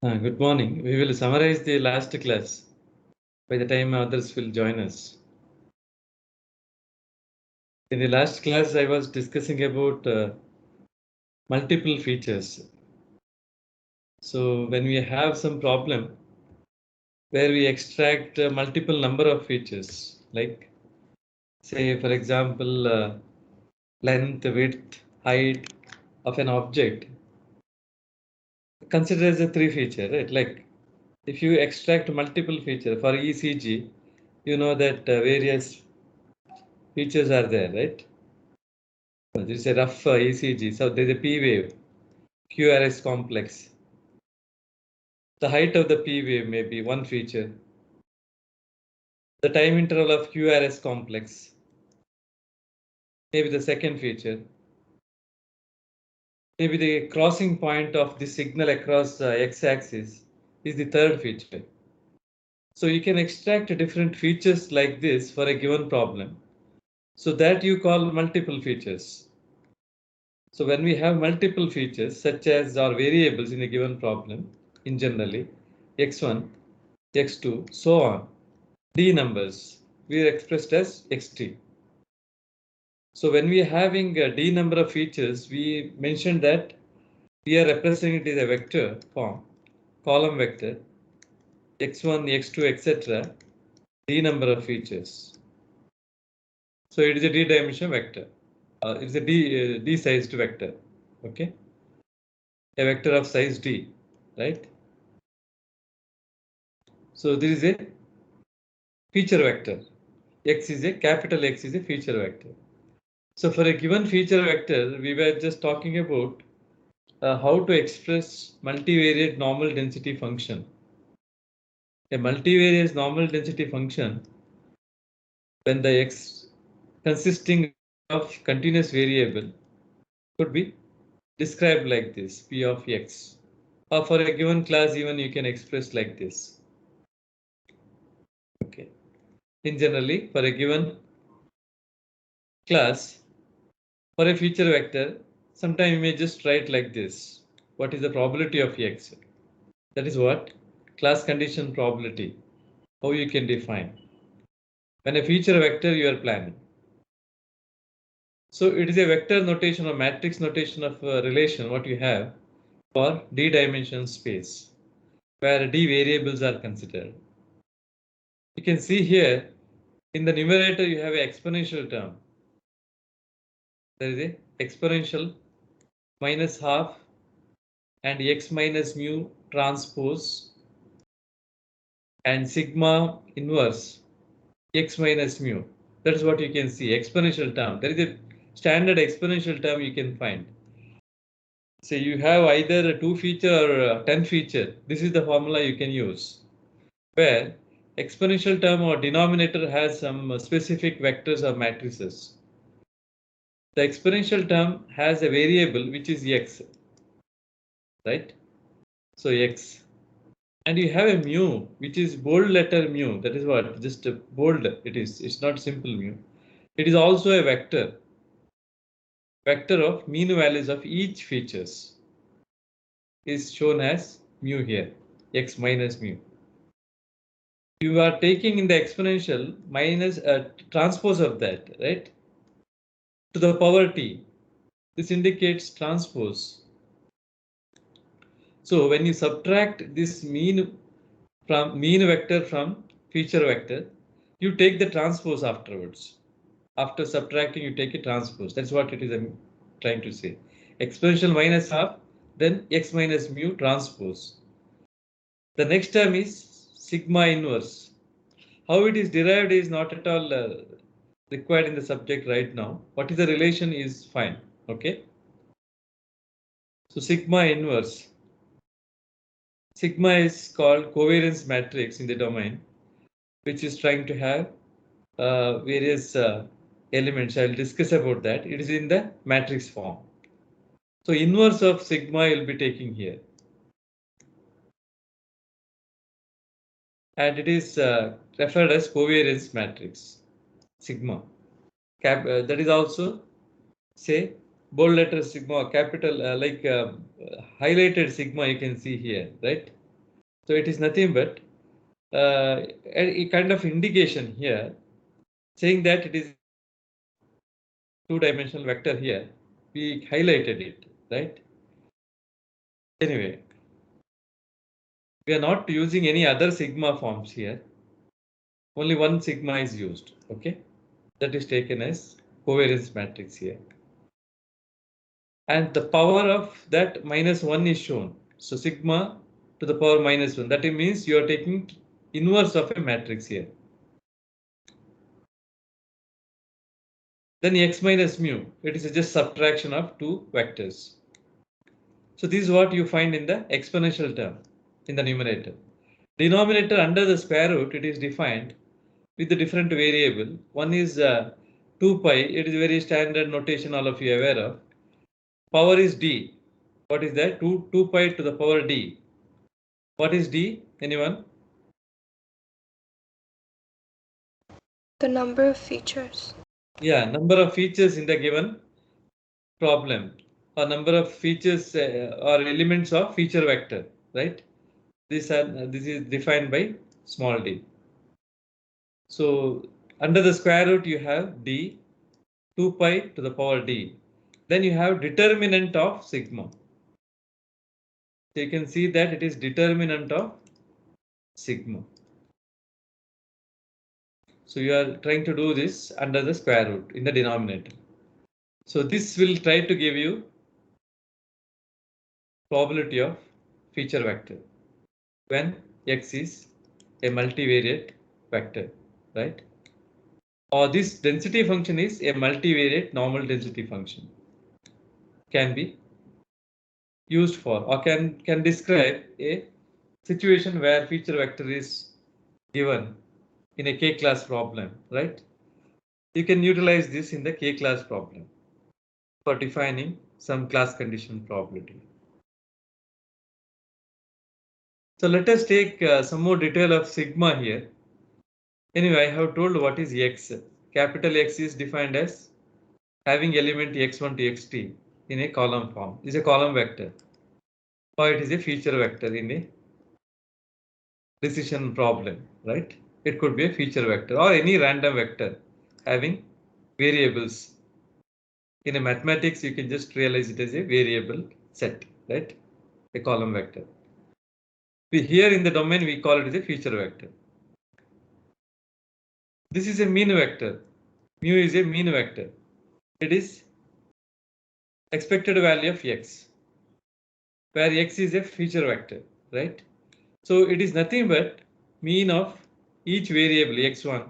Good morning. We will summarize the last class by the time others will join us. In the last class, I was discussing about multiple features. So when we have some problem where we extract multiple number of features, like say, for example, length, width, height of an object, consider as a three feature, right? Like if you extract multiple feature for ECG, you know that various features are there, right? This is a rough ECG. So there's a P wave, QRS complex. The height of the P wave may be one feature. The time interval of QRS complex may be the second feature. Maybe the crossing point of the signal across the x-axis is the third feature. So you can extract different features like this for a given problem. So that you call multiple features. So when we have multiple features such as our variables in a given problem, in generally x1, x2, so on, d numbers, we are expressed as xt. So when we are having a d number of features, we mentioned that we are representing it as a vector form, column vector, x1, x2, etc., d number of features. So it is a d-dimensional vector. It is a d-sized vector. Okay, a vector of size d, right? So this is a feature vector. X is a capital X is a feature vector. So for a given feature vector, we were just talking about how to express multivariate normal density function. A multivariate normal density function, when the x consisting of continuous variable, could be described like this, p of x. Or for a given class, even you can express like this. Okay. In generally, for a given class, for a feature vector, sometimes you may just write like this. What is the probability of x? That is what? Class condition probability. How you can define. When a feature vector you are planning. So it is a vector notation or matrix notation of a relation what you have for d-dimensional space, where d variables are considered. You can see here in the numerator you have an exponential term. There is a exponential minus half and x minus mu transpose and sigma inverse x minus mu. That's what you can see, exponential term. There is a standard exponential term you can find. So you have either a 2 feature or 10 feature. This is the formula you can use, where exponential term or denominator has some specific vectors or matrices. The exponential term has a variable which is x, right? So x. And you have a mu, which is bold letter mu. That is what? Just bold it is. It's not simple mu. It is also a vector. Vector of mean values of each features is shown as mu here, x minus mu. You are taking in the exponential minus a transpose of that, right? To the power t. This indicates transpose. So when you subtract this mean vector from feature vector, you take the transpose afterwards. After subtracting, you take a transpose. That's what it is I'm trying to say. Exponential minus half, then x minus mu transpose. The next term is sigma inverse. How it is derived is not at all required in the subject right now. What is the relation is fine. Okay. So sigma inverse. Sigma is called covariance matrix in the domain, which is trying to have various elements. I'll discuss about that. It is in the matrix form. So inverse of sigma you'll be taking here. And it is referred as covariance matrix, sigma. That is also, say, bold letter sigma, capital, highlighted sigma you can see here, right? So it is nothing but a kind of indication here saying that it is two-dimensional vector here. We highlighted it, right? Anyway, we are not using any other sigma forms here. Only one sigma is used, okay? That is taken as covariance matrix here. And the power of that -1 is shown. So sigma to the power -1. That means you are taking inverse of a matrix here. Then x minus mu, it is just subtraction of two vectors. So this is what you find in the exponential term in the numerator. Denominator under the square root, it is defined with the different variable. One is 2 pi, it is very standard notation all of you are aware of. Power is d. What is that? 2 pi to the power d. What is d? Anyone? The number of features. Yeah, number of features in the given problem, or number of features or elements of feature vector, right? This is defined by small d. So under the square root you have d, 2 pi to the power d. Then you have determinant of sigma. So you can see that it is determinant of sigma. So you are trying to do this under the square root in the denominator. So this will try to give you probability of feature vector when x is a multivariate vector, right? Or this density function is a multivariate normal density function. Can be used for or can describe a situation where feature vector is given in a k-class problem, right? You can utilize this in the k-class problem for defining some class condition probability. So let us take some more detail of sigma here. Anyway, I have told what is x. Capital X is defined as having element x1 to xt in a column form. Is a column vector, or it is a feature vector in a decision problem, right? It could be a feature vector or any random vector having variables. In a mathematics, you can just realize it as a variable set, right? A column vector. Here in the domain, we call it as a feature vector. This is a mean vector. Mu is a mean vector. It is expected value of x, where x is a feature vector, right? So it is nothing but mean of each variable x1,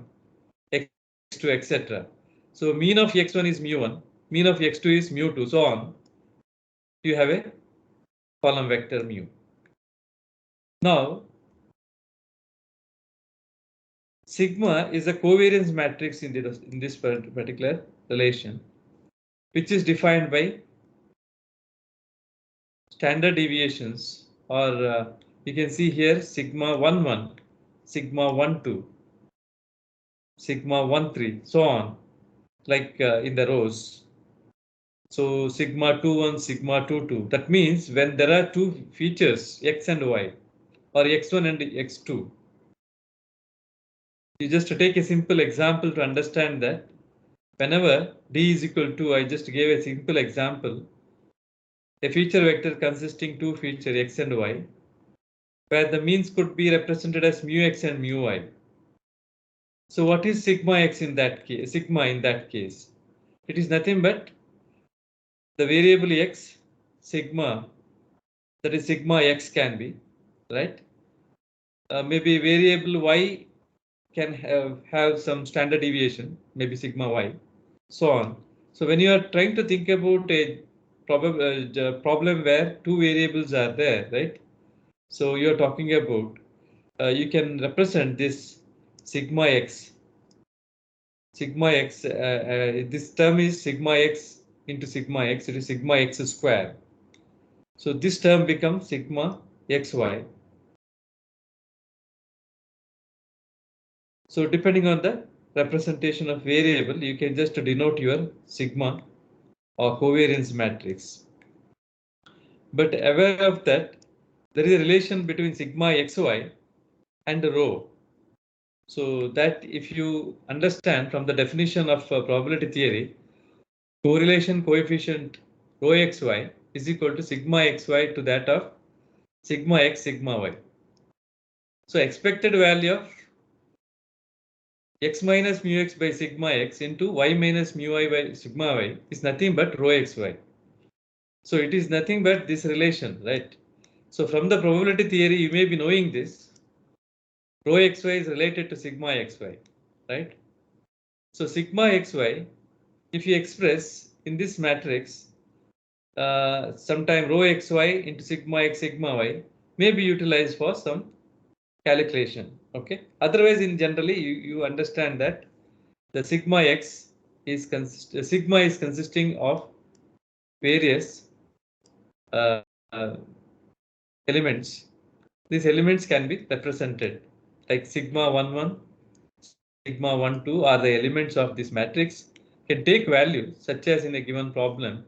x2, etc. So mean of x1 is mu1, mean of x2 is mu2, so on. You have a column vector mu. Now, sigma is a covariance matrix in this particular relation, which is defined by standard deviations, or you can see here sigma 1, 1, sigma 1, 2, sigma 1, 3, so on, like in the rows. So sigma 2, 1, sigma 2, 2. That means when there are two features, x and y, or x1 and x2, you just take a simple example to understand that whenever d is equal to, I just gave a simple example, a feature vector consisting two features x and y, where the means could be represented as mu x and mu y. So what is sigma x in that case? Sigma in that case, it is nothing but the variable x, sigma, that is sigma x can be, right? Maybe variable y can have some standard deviation, maybe sigma y, so on. So when you are trying to think about a problem where two variables are there, right? So you're talking about, you can represent this sigma x. Sigma x, this term is sigma x into sigma x, it is sigma x square. So this term becomes sigma xy. So depending on the representation of variable, you can just denote your sigma or covariance matrix. But aware of that, there is a relation between sigma xy and rho. So that if you understand from the definition of probability theory, correlation coefficient rho xy is equal to sigma xy to that of sigma x sigma y. So expected value of x minus mu x by sigma x into y minus mu y by sigma y is nothing but rho xy. So it is nothing but this relation, right? So from the probability theory, you may be knowing this. Rho xy is related to sigma xy, right? So sigma xy, if you express in this matrix, sometime rho xy into sigma x sigma y may be utilized for some calculation. Okay. Otherwise, in generally, you understand that the sigma x is sigma is consisting of various uh, uh, elements. These elements can be represented like sigma 1 1, sigma 1 2 are the elements of this matrix, can take values such as in a given problem.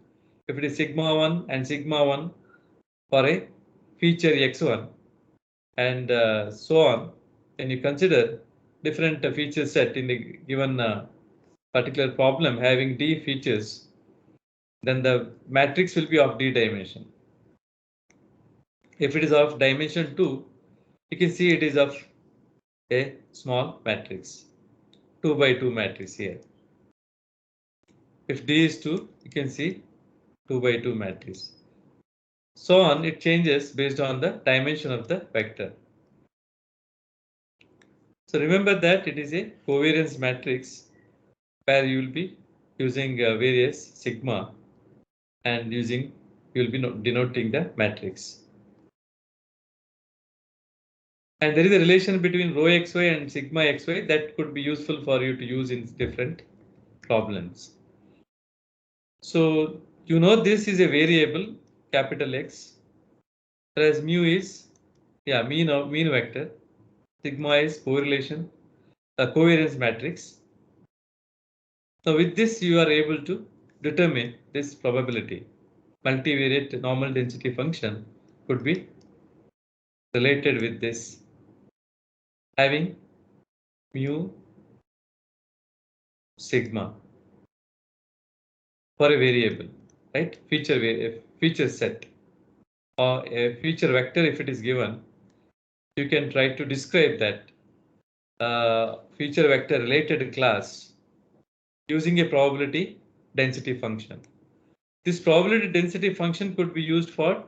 If it is sigma 1 and sigma 1 for a feature x1 and so on, and you consider different feature set in the given particular problem having d features, then the matrix will be of d dimension. If it is of dimension 2, you can see it is of a small matrix, 2 by 2 matrix here. If d is 2, you can see 2 by 2 matrix. So on, it changes based on the dimension of the vector. So remember that it is a covariance matrix where you will be using various sigma and you will be denoting the matrix. And there is a relation between rho xy and sigma xy that could be useful for you to use in different problems. So you know this is a variable capital X, whereas mu is mean vector, sigma is correlation, covariance matrix. So with this you are able to determine this probability. Multivariate normal density function could be related with this having mu sigma for a variable, right? Feature set or a feature vector if it is given, you can try to describe that feature vector related class using a probability density function. This probability density function could be used for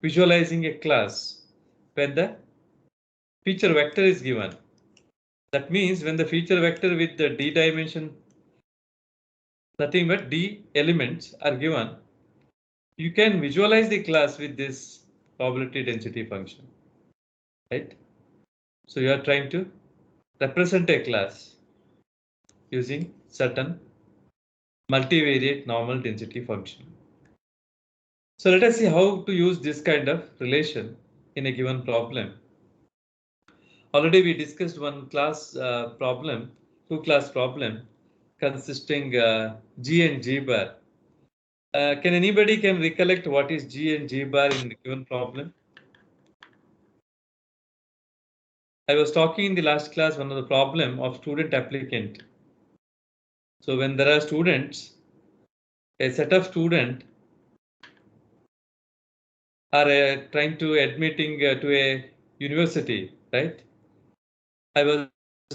visualizing a class when the feature vector is given. That means when the feature vector with the d dimension, nothing but d elements are given, you can visualize the class with this probability density function, right? So you are trying to represent a class using certain multivariate normal density function. So let us see how to use this kind of relation in a given problem. Already we discussed one class problem, two-class problem consisting G and G bar. Can anybody recollect what is G and G bar in the given problem? I was talking in the last class one of the problem of student applicant. So when there are students, a set of students are trying to admitting to a university, right? I was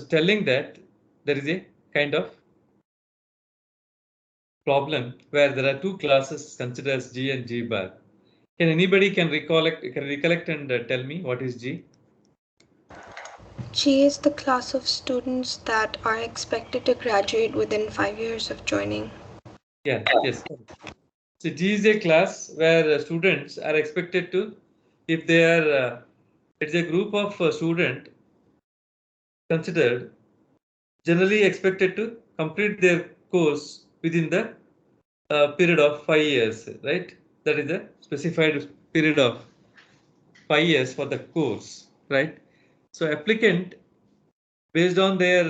telling that there is a kind of problem where there are two classes considered as G and G bar. Can anybody recollect and tell me what is G? G is the class of students that are expected to graduate within 5 years of joining. Yeah, yes. So G is a class where students are expected to, if they are, it's a group of students considered generally expected to complete their course within the period of 5 years, right? That is a specified period of 5 years for the course, right? So applicant, based on their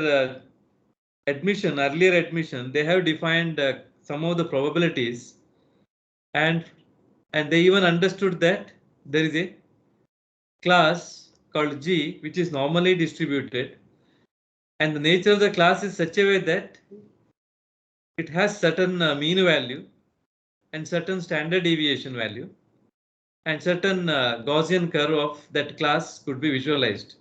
earlier admission, they have defined some of the probabilities and they even understood that there is a class called G, which is normally distributed, and the nature of the class is such a way that it has certain mean value and certain standard deviation value and certain Gaussian curve of that class could be visualized.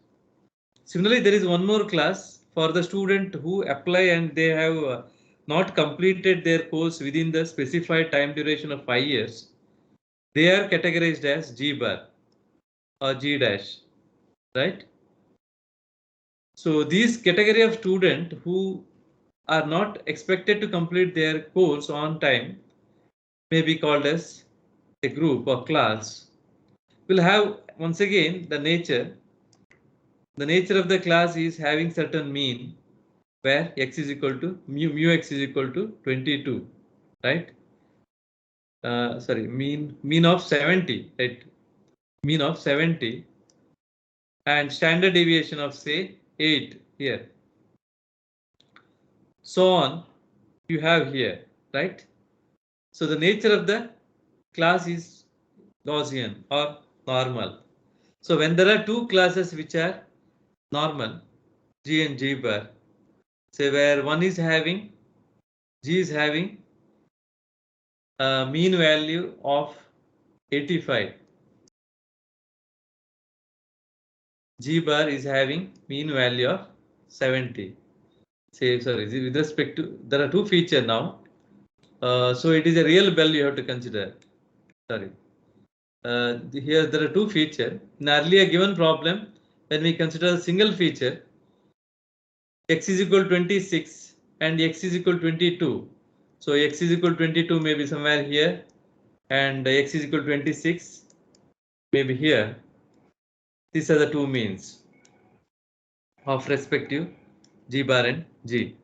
Similarly, there is one more class for the student who apply and they have not completed their course within the specified time duration of 5 years. They are categorized as G bar or G dash, right? So these category of student who are not expected to complete their course on time may be called as a group or class. Will have once again the nature. The nature of the class is having certain mean where x is equal to mu x is equal to 22, right? Sorry, mean of 70, right? Mean of 70 and standard deviation of say 8 here. So on you have here, right? So the nature of the class is Gaussian or normal. So when there are two classes which are normal, G and G bar, say where one is having, G is having a mean value of 85. G bar is having mean value of 70. Say, sorry, with respect to, there are two features now. So it is a real bell you have to consider. Sorry. Here there are two features. In earlier given problem, when we consider a single feature, x is equal to 26 and x is equal to 22. So x is equal to 22 may be somewhere here and x is equal to 26 maybe here. These are the two means of respective G bar and G.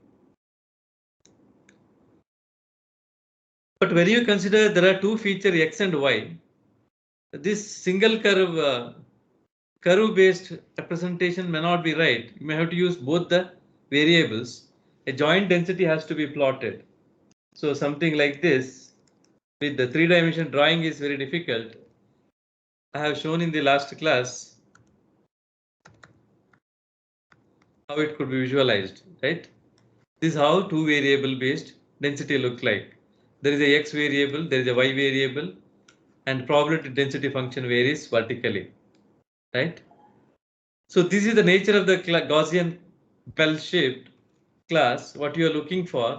But when you consider there are two features x and y, this single curve based representation may not be right. You may have to use both the variables. A joint density has to be plotted. So something like this with the 3-dimension drawing is very difficult. I have shown in the last class how it could be visualized, right? This is how two variable based density looks like. There is a x variable, there is a y variable, and probability density function varies vertically, right? So this is the nature of the Gaussian bell-shaped class, what you are looking for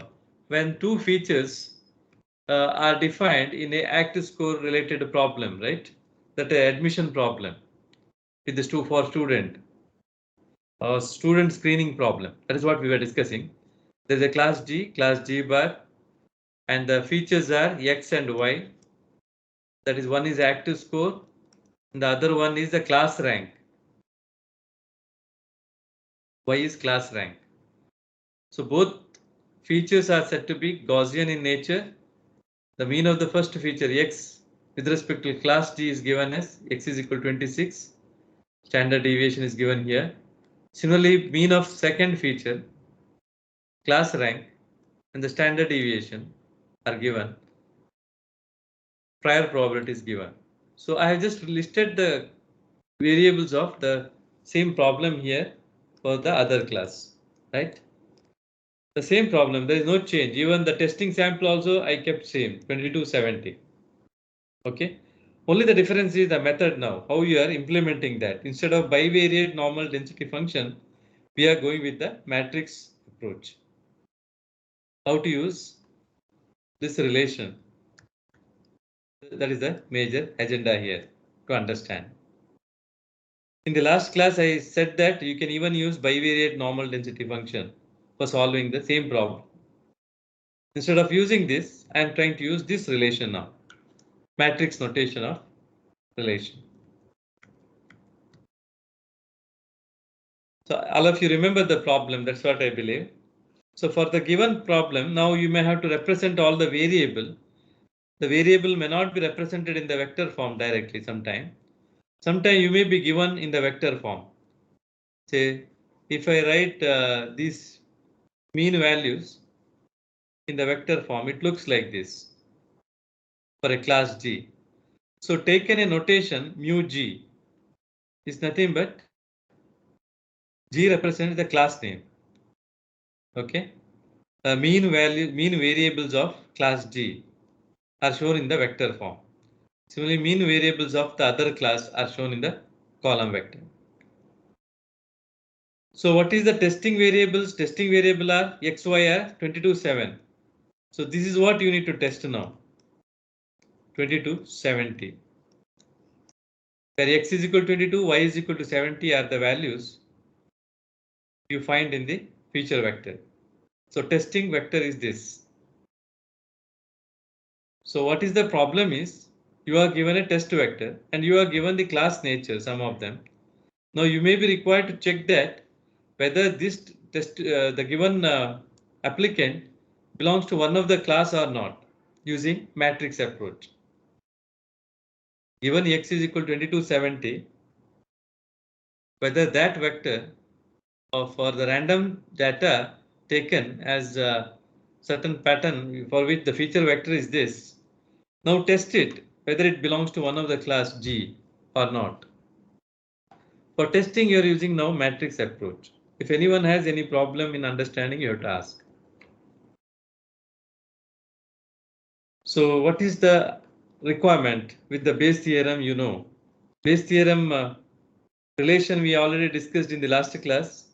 when two features are defined in a active score related problem, right? That admission problem with this for student or student screening problem. That is what we were discussing. There is a class G bar, and the features are x and y. That is, one is active score and the other one is the class rank. Y is class rank. So both features are said to be Gaussian in nature. The mean of the first feature x with respect to class G is given as x is equal to 26. Standard deviation is given here. Similarly, mean of second feature, class rank, and the standard deviation are given. Prior probability is given. So I have just listed the variables of the same problem here for the other class, right? The same problem, there is no change. Even the testing sample also I kept same, 2270. Okay. Only the difference is the method now, how you are implementing that. Instead of bivariate normal density function, we are going with the matrix approach. How to use this relation. That is the major agenda here to understand. In the last class, I said that you can even use bivariate normal density function for solving the same problem. Instead of using this, I am trying to use this relation now. Matrix notation of relation. So all of you remember the problem, that's what I believe. So for the given problem, now you may have to represent all the variable. The variable may not be represented in the vector form directly sometime. Sometime you may be given in the vector form. Say, if I write these mean values in the vector form, it looks like this for a class G. So taken a notation mu G. is nothing but G represents the class name. Okay. Mean variables of class G are shown in the vector form. Similarly, mean variables of the other class are shown in the column vector. So what is the testing variables? Testing variable are x, y are 22, 7. So this is what you need to test now. 22, 70. Where x is equal to 22, y is equal to 70 are the values you find in the feature vector. So testing vector is this. So what is the problem is you are given a test vector and you are given the class nature, some of them. Now you may be required to check that whether this test, the given applicant belongs to one of the class or not using matrix approach. Given x is equal to 2270, whether that vector for the random data taken as a certain pattern for which the feature vector is this. Now test it whether it belongs to one of the class G or not. For testing, you are using now matrix approach. If anyone has any problem in understanding, you have to ask. So what is the requirement with the Bayes theorem? You know, Bayes theorem relation we already discussed in the last class.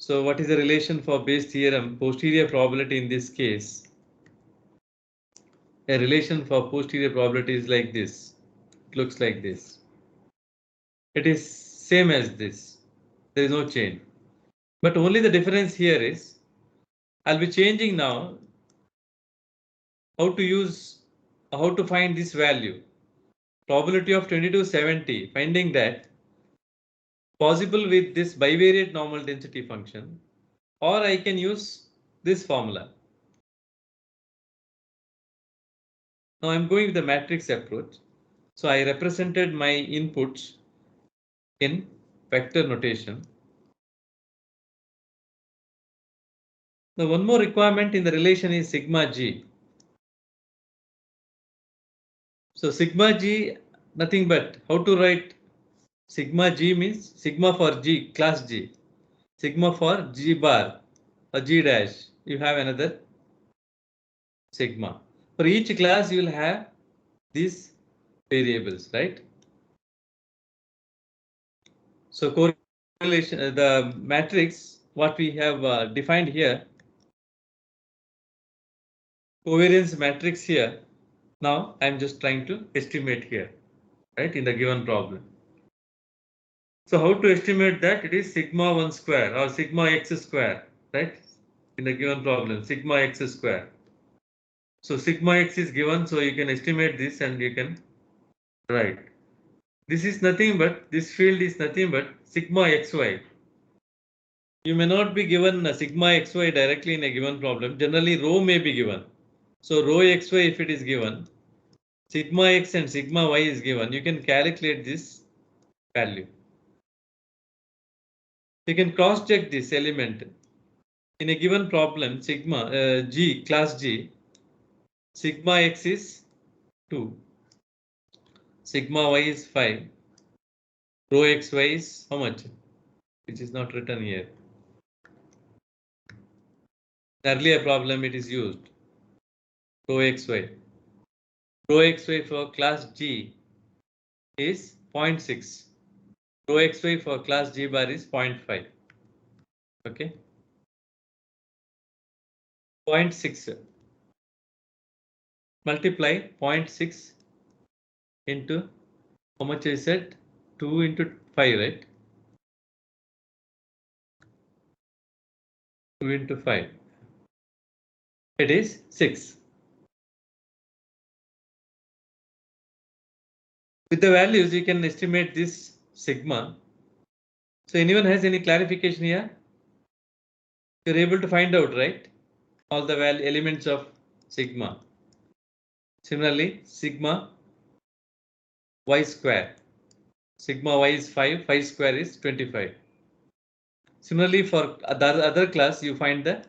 So what is the relation for Bayes theorem? Posterior probability in this case. A relation for posterior probability is like this. It looks like this. It is same as this. There is no change. But only the difference here is I'll be changing now how to find this value. Probability of 2270, finding that possible with this bivariate normal density function, or I can use this formula. Now I'm going with the matrix approach. So I represented my inputs in vector notation. Now one more requirement in the relation is sigma g. So sigma g, nothing but how to write sigma g means sigma for g, class G. Sigma for G bar or G dash, you have another sigma. For each class, you will have these variables, right? So correlation, the matrix, what we have defined here, covariance matrix here. Now I'm just trying to estimate here, right, in the given problem. So how to estimate that? It is sigma 1 square or sigma x square, right? In the given problem, sigma x square. So sigma x is given, so you can estimate this and you can write. This is nothing but, this field is nothing but sigma xy. You may not be given a sigma xy directly in a given problem. Generally, rho may be given. So rho xy, if it is given, sigma x and sigma y is given, you can calculate this value. You can cross check this element. In a given problem, sigma G, class G, sigma x is 2, sigma y is 5, rho xy is how much? Which is not written here. Earlier problem it is used, rho xy. Rho xy for class G is 0.6. Rho xy for class G bar is 0.5. Okay. 0.6. Multiply 0.6 into how much is it? 2 into 5, right? 2 into 5. It is 6. With the values, you can estimate this sigma. So anyone has any clarification here? You're able to find out, right? All the elements of sigma. Similarly, sigma y square. Sigma y is 5, 5 square is 25. Similarly, for the other class, you find the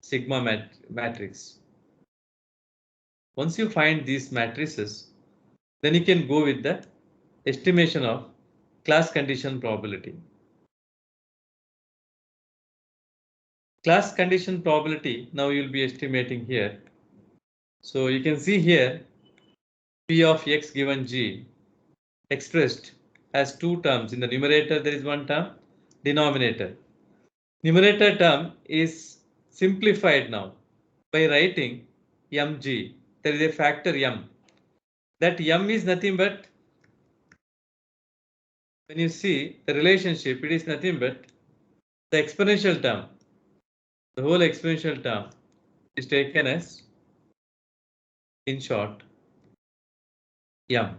sigma matrix. Once you find these matrices, then you can go with the estimation of class condition probability. Class condition probability, now you'll be estimating here. So you can see here, P of X given G expressed as two terms. In the numerator, there is one term, denominator. Numerator term is simplified now by writing mg. There is a factor m. That m is nothing but, when you see the relationship, it is nothing but the exponential term. The whole exponential term is taken as, in short, m.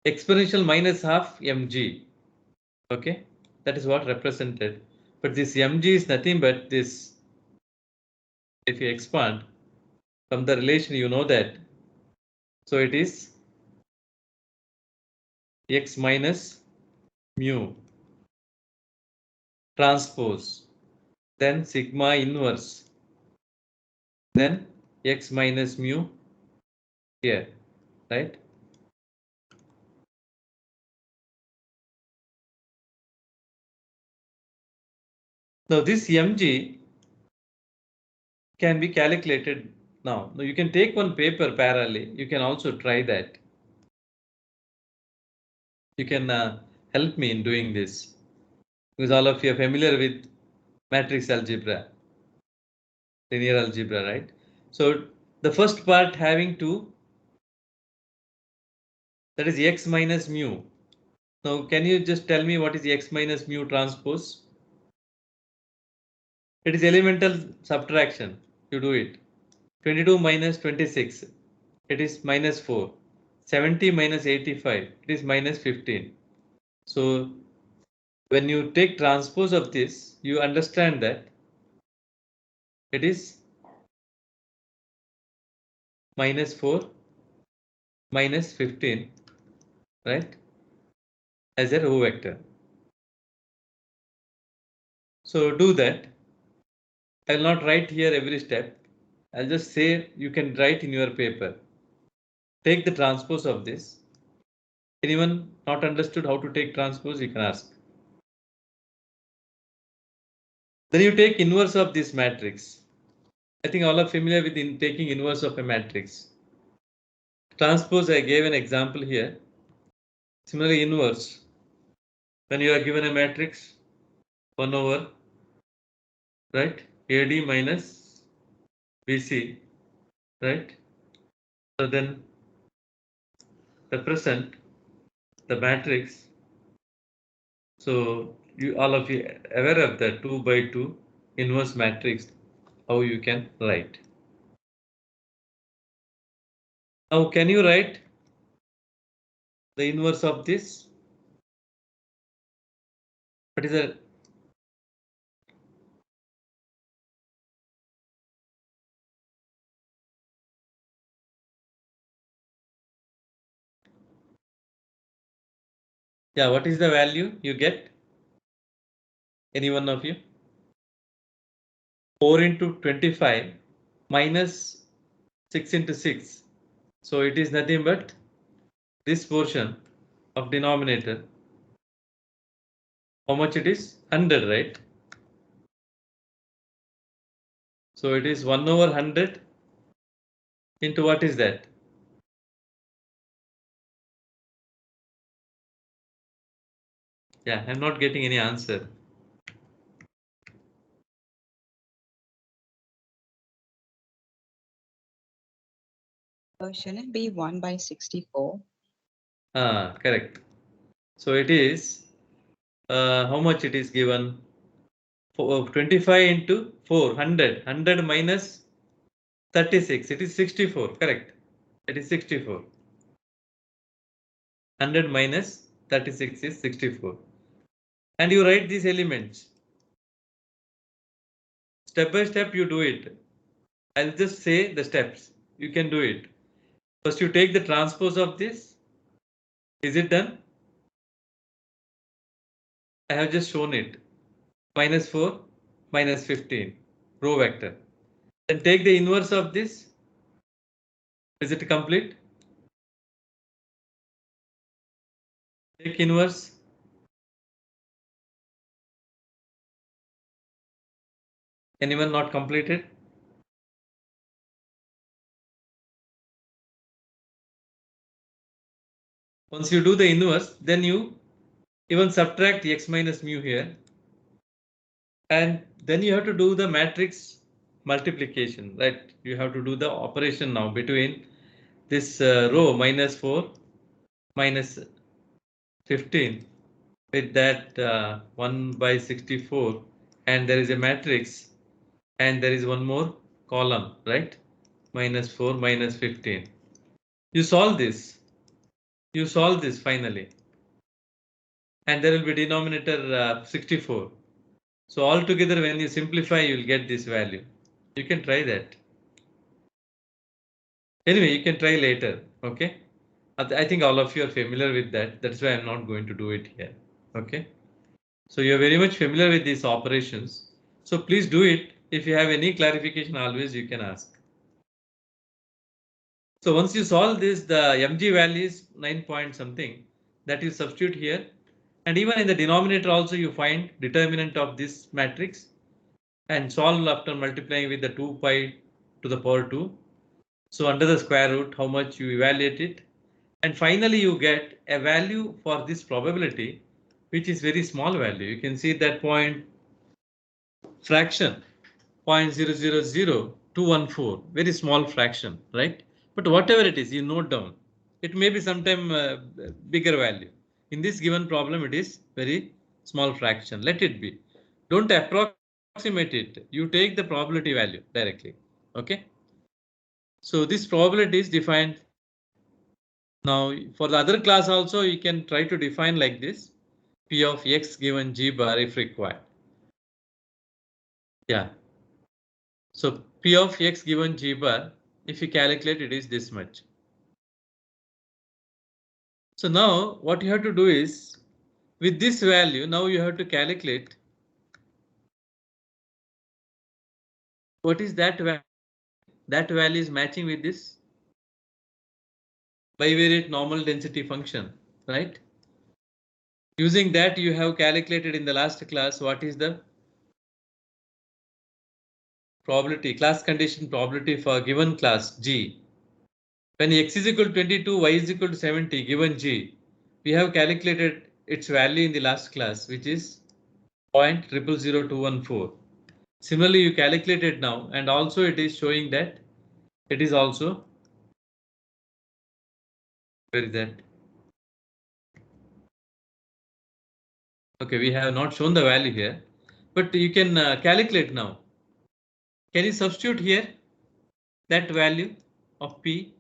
Exponential minus half mg. Okay, that is what represented. But this mg is nothing but this. If you expand from the relation, you know that. So it is x minus mu transpose, then sigma inverse, then x minus mu here, right? Now this mg can be calculated now. Now you can take one paper parallelly. You can also try that. You can help me in doing this, because all of you are familiar with matrix algebra, linear algebra, right? So the first part having to, that is x minus mu. Now can you just tell me what is x minus mu transpose? It is elemental subtraction. You do it. 22 minus 26. It is minus 4. 70 minus 85. It is minus 15. So when you take transpose of this, you understand that it is minus 4 minus 15, right, as a row vector. So do that. I will not write here every step. I'll just say you can write in your paper. Take the transpose of this. Anyone not understood how to take transpose, you can ask. Then you take inverse of this matrix. I think all are familiar with taking inverse of a matrix. Transpose, I gave an example here. Similarly, inverse. When you are given a matrix, 1 over, right, AD minus BC, right? So then represent the matrix. So you all of you aware of that 2 by 2 inverse matrix, how you can write. Now can you write the inverse of this? What is the what is the value you get? Any one of you? 4 into 25 minus 6 into 6. So it is nothing but this portion of denominator. How much it is? 100, right? So it is 1 over 100 into what is that? Yeah, I'm not getting any answer. Shouldn't it be 1 by 64? Correct. So it is, how much it is given? 25 into 4, 100. 100 minus 36. It is 64. Correct. It is 64. 100 minus 36 is 64. And you write these elements. Step by step you do it. I'll just say the steps. You can do it. First you take the transpose of this. Is it done? I have just shown it. Minus 4, minus 15. Row vector. Then take the inverse of this. Is it complete? Take inverse. Anyone not completed? Once you do the inverse, then you even subtract x minus mu here. And then you have to do the matrix multiplication, right? You have to do the operation now between this row minus 4 minus 15 with that 1 by 64, and there is a matrix and there is one more column, right? Minus 4 minus 15. You solve this. You solve this finally. And there will be denominator 64. So altogether, when you simplify, you will get this value. You can try that. Anyway, you can try later. Okay. I think all of you are familiar with that. That's why I'm not going to do it here. Okay. So you're very much familiar with these operations. So please do it. If you have any clarification, always you can ask. So once you solve this, the mg value is 9 point something that you substitute here. And even in the denominator also you find determinant of this matrix and solve after multiplying with the 2 pi to the power 2. So under the square root, how much you evaluate it. And finally you get a value for this probability, which is very small value. You can see that point fraction 0.000214, very small fraction, right? But whatever it is, you note down. It may be sometime bigger value. In this given problem, it is very small fraction. Let it be. Don't approximate it. You take the probability value directly. Okay. So this probability is defined. Now for the other class also, you can try to define like this. P of x given g bar if required. Yeah. So P of x given g bar, if you calculate, it is this much. So now what you have to do is with this value, now you have to calculate what is that value. That value is matching with this bivariate normal density function, right? Using that, you have calculated in the last class what is the probability, class condition probability for given class G. When x is equal to 22, y is equal to 70, given G, we have calculated its value in the last class, which is 0.000214. Similarly, you calculate it now, and also it is showing that it is also, where is that? Okay, we have not shown the value here, but you can calculate now. Can you substitute here that value of P?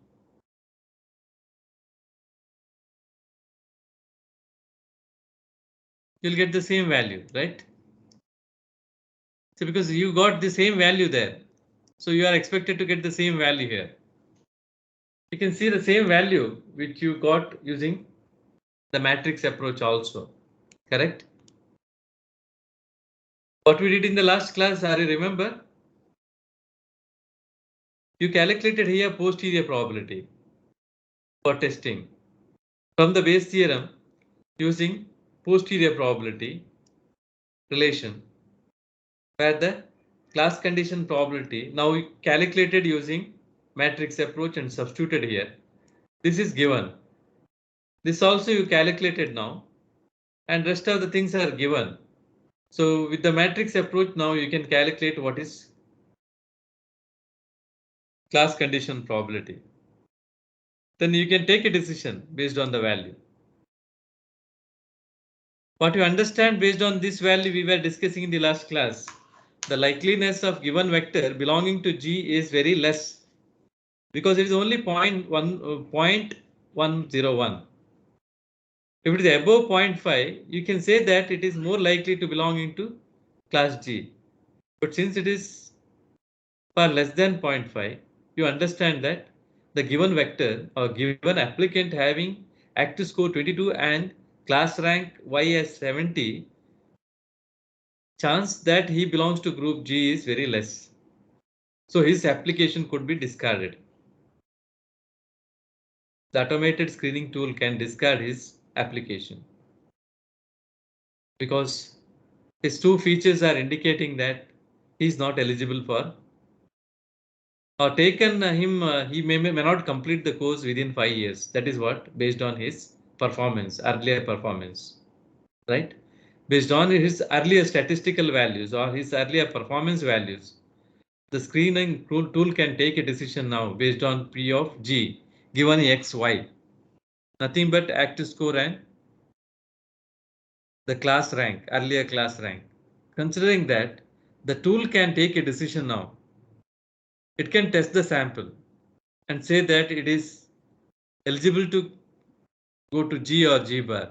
You'll get the same value, right? So because you got the same value there, so you are expected to get the same value here. You can see the same value which you got using the matrix approach also, correct? What we did in the last class, are you remember? You calculated here posterior probability for testing from the Bayes theorem using posterior probability relation, where the class condition probability now calculated using matrix approach and substituted here. This is given. This also you calculated now, and rest of the things are given. So with the matrix approach now you can calculate what is class condition probability. Then you can take a decision based on the value. What you understand based on this value we were discussing in the last class, the likeliness of given vector belonging to G is very less because it is only 0.101. If it is above 0.5, you can say that it is more likely to belonging to class G. But since it is for less than 0.5, you understand that the given vector or given applicant having active score 22 and class rank Y as 70, chance that he belongs to group G is very less. So his application could be discarded. The automated screening tool can discard his application, because his two features are indicating that he's not eligible for, or taken him, he may not complete the course within 5 years. That is what, based on his performance, earlier performance, right? Based on his earlier statistical values or his earlier performance values, the screening tool can take a decision now based on P of G given X, Y. Nothing but active score and the class rank, earlier class rank. Considering that, the tool can take a decision now. It can test the sample and say that it is eligible to go to G or G bar.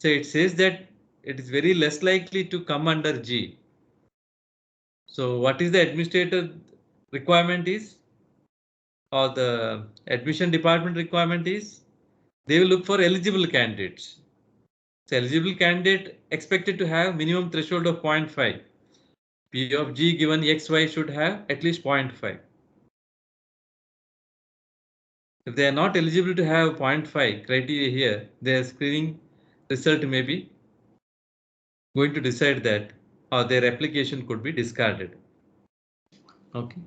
So it says that it is very less likely to come under G. So what is the administrator requirement is, or the admission department requirement is, they will look for eligible candidates. So eligible candidate expected to have minimum threshold of 0.5. P of G given XY should have at least 0.5. If they are not eligible to have 0.5 criteria here, their screening result may be going to decide that, or their application could be discarded. Okay.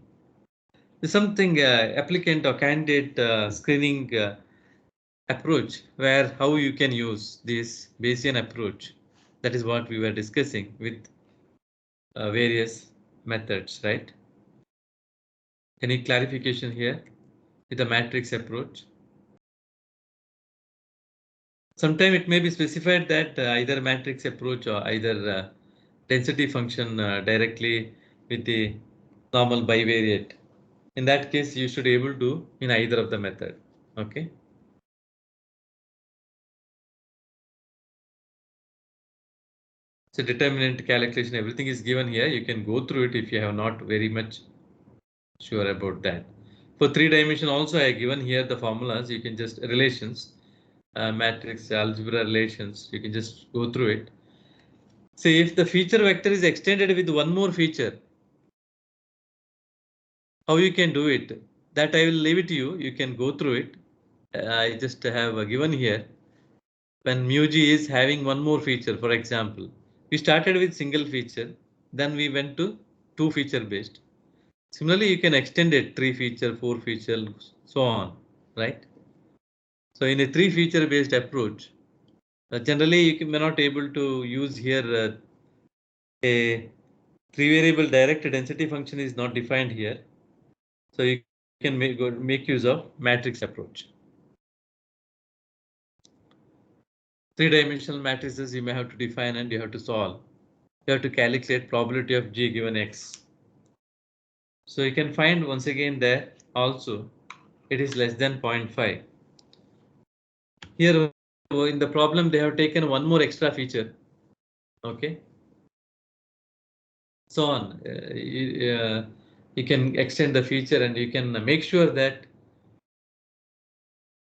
There's something applicant or candidate screening approach, where how you can use this Bayesian approach. That is what we were discussing with various methods, right? Any clarification here with the matrix approach? Sometime it may be specified that either matrix approach or either density function directly with the normal bivariate. In that case, you should be able to in either of the method. Okay. So determinant calculation, everything is given here. You can go through it if you have not very much sure about that. For 3-dimension also, I have given here the formulas. You can just relations, matrix algebra relations. You can just go through it. See, if the feature vector is extended with one more feature, how you can do it? That I will leave it to you. You can go through it. I just have given here. When mu-g is having one more feature, for example, we started with single feature, then we went to 2 feature based. Similarly, you can extend it 3 feature, 4 feature, so on, right? So in a 3 feature based approach, generally you may not able to use here a 3 variable direct density function is not defined here. So you can make use of matrix approach. 3-dimensional matrices you may have to define and you have to solve. You have to calculate probability of G given X. So you can find once again there also it is less than 0.5. Here in the problem they have taken one more extra feature. Okay. So on. You can extend the feature and you can make sure that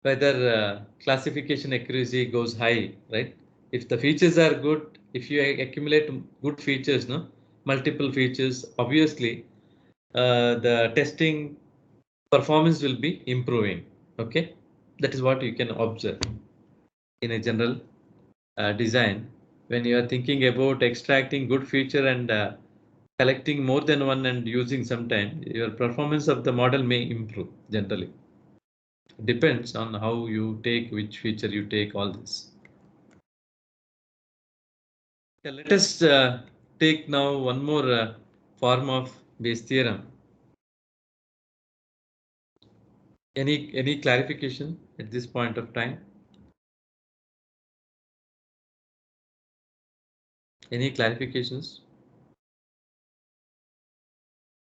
whether classification accuracy goes high, right? If the features are good, if you accumulate good features, no, multiple features, obviously the testing performance will be improving. Okay, that is what you can observe in a general design. When you are thinking about extracting good feature and collecting more than one and using sometime, your performance of the model may improve generally. Depends on how you take, which feature you take, all this. Yeah, let us take now one more form of Bayes theorem. Any clarification at this point of time? Any clarifications?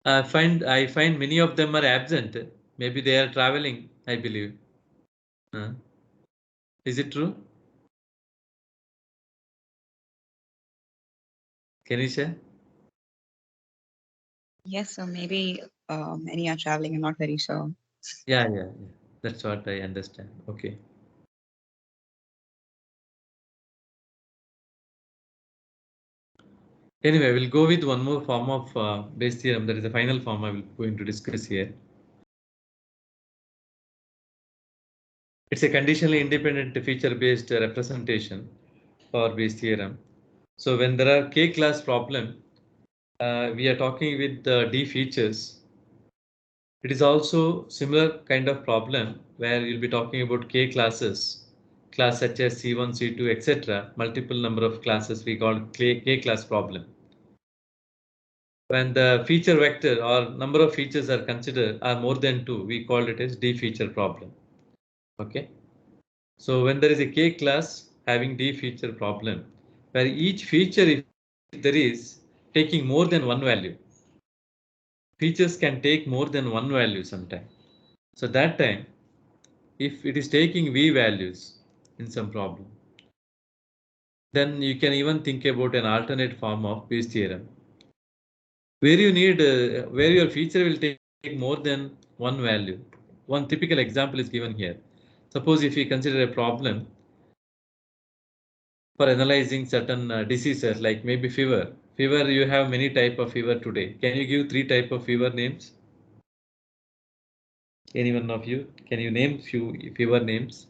I find many of them are absent. Maybe they are traveling, I believe. Is it true? Can you share? Yes, so maybe many are traveling. I'm not very sure. Yeah. That's what I understand. Okay. Anyway, we'll go with one more form of Bayes theorem. That is the final form I will going to discuss here. It's a conditionally independent feature-based representation for Bayes theorem. So when there are K-class problem, we are talking with D features. It is also similar kind of problem where you'll be talking about K classes, class such as C1, C2, etc. Multiple number of classes we call K class problem. When the feature vector or number of features are considered are more than 2, we call it as D feature problem. Okay. So when there is a K class having D feature problem, where each feature, if there is taking more than one value, features can take more than one value sometime. So that time, if it is taking V values in some problem, then you can even think about an alternate form of Bayes theorem, where you need, where your feature will take more than one value. One typical example is given here. Suppose if you consider a problem for analyzing certain diseases like maybe fever. Fever, you have many type of fever today. Can you give 3 type of fever names? Any one of you? Can you name few fever names?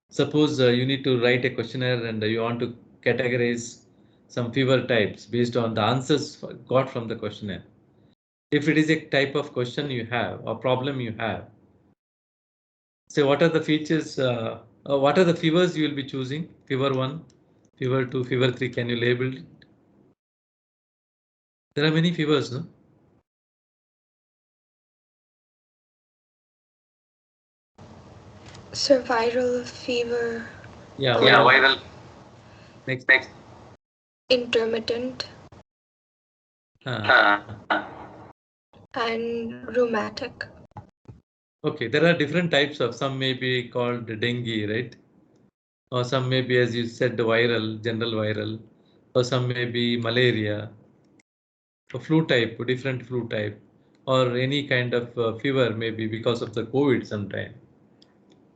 Suppose you need to write a questionnaire and you want to categorize some fever types based on the answers got from the questionnaire. If it is a type of question you have or problem you have, say what are the features, what are the fevers you will be choosing? Fever 1, fever 2, fever 3, can you label it? There are many fevers, no? Viral fever. Yeah, viral. Next. Intermittent Uh, and rheumatic. okay, there are different types of, some may be called dengue, right? Or some may be, as you said, viral, general viral, or some may be malaria, a flu type, different flu type, or any kind of fever maybe because of the COVID sometime,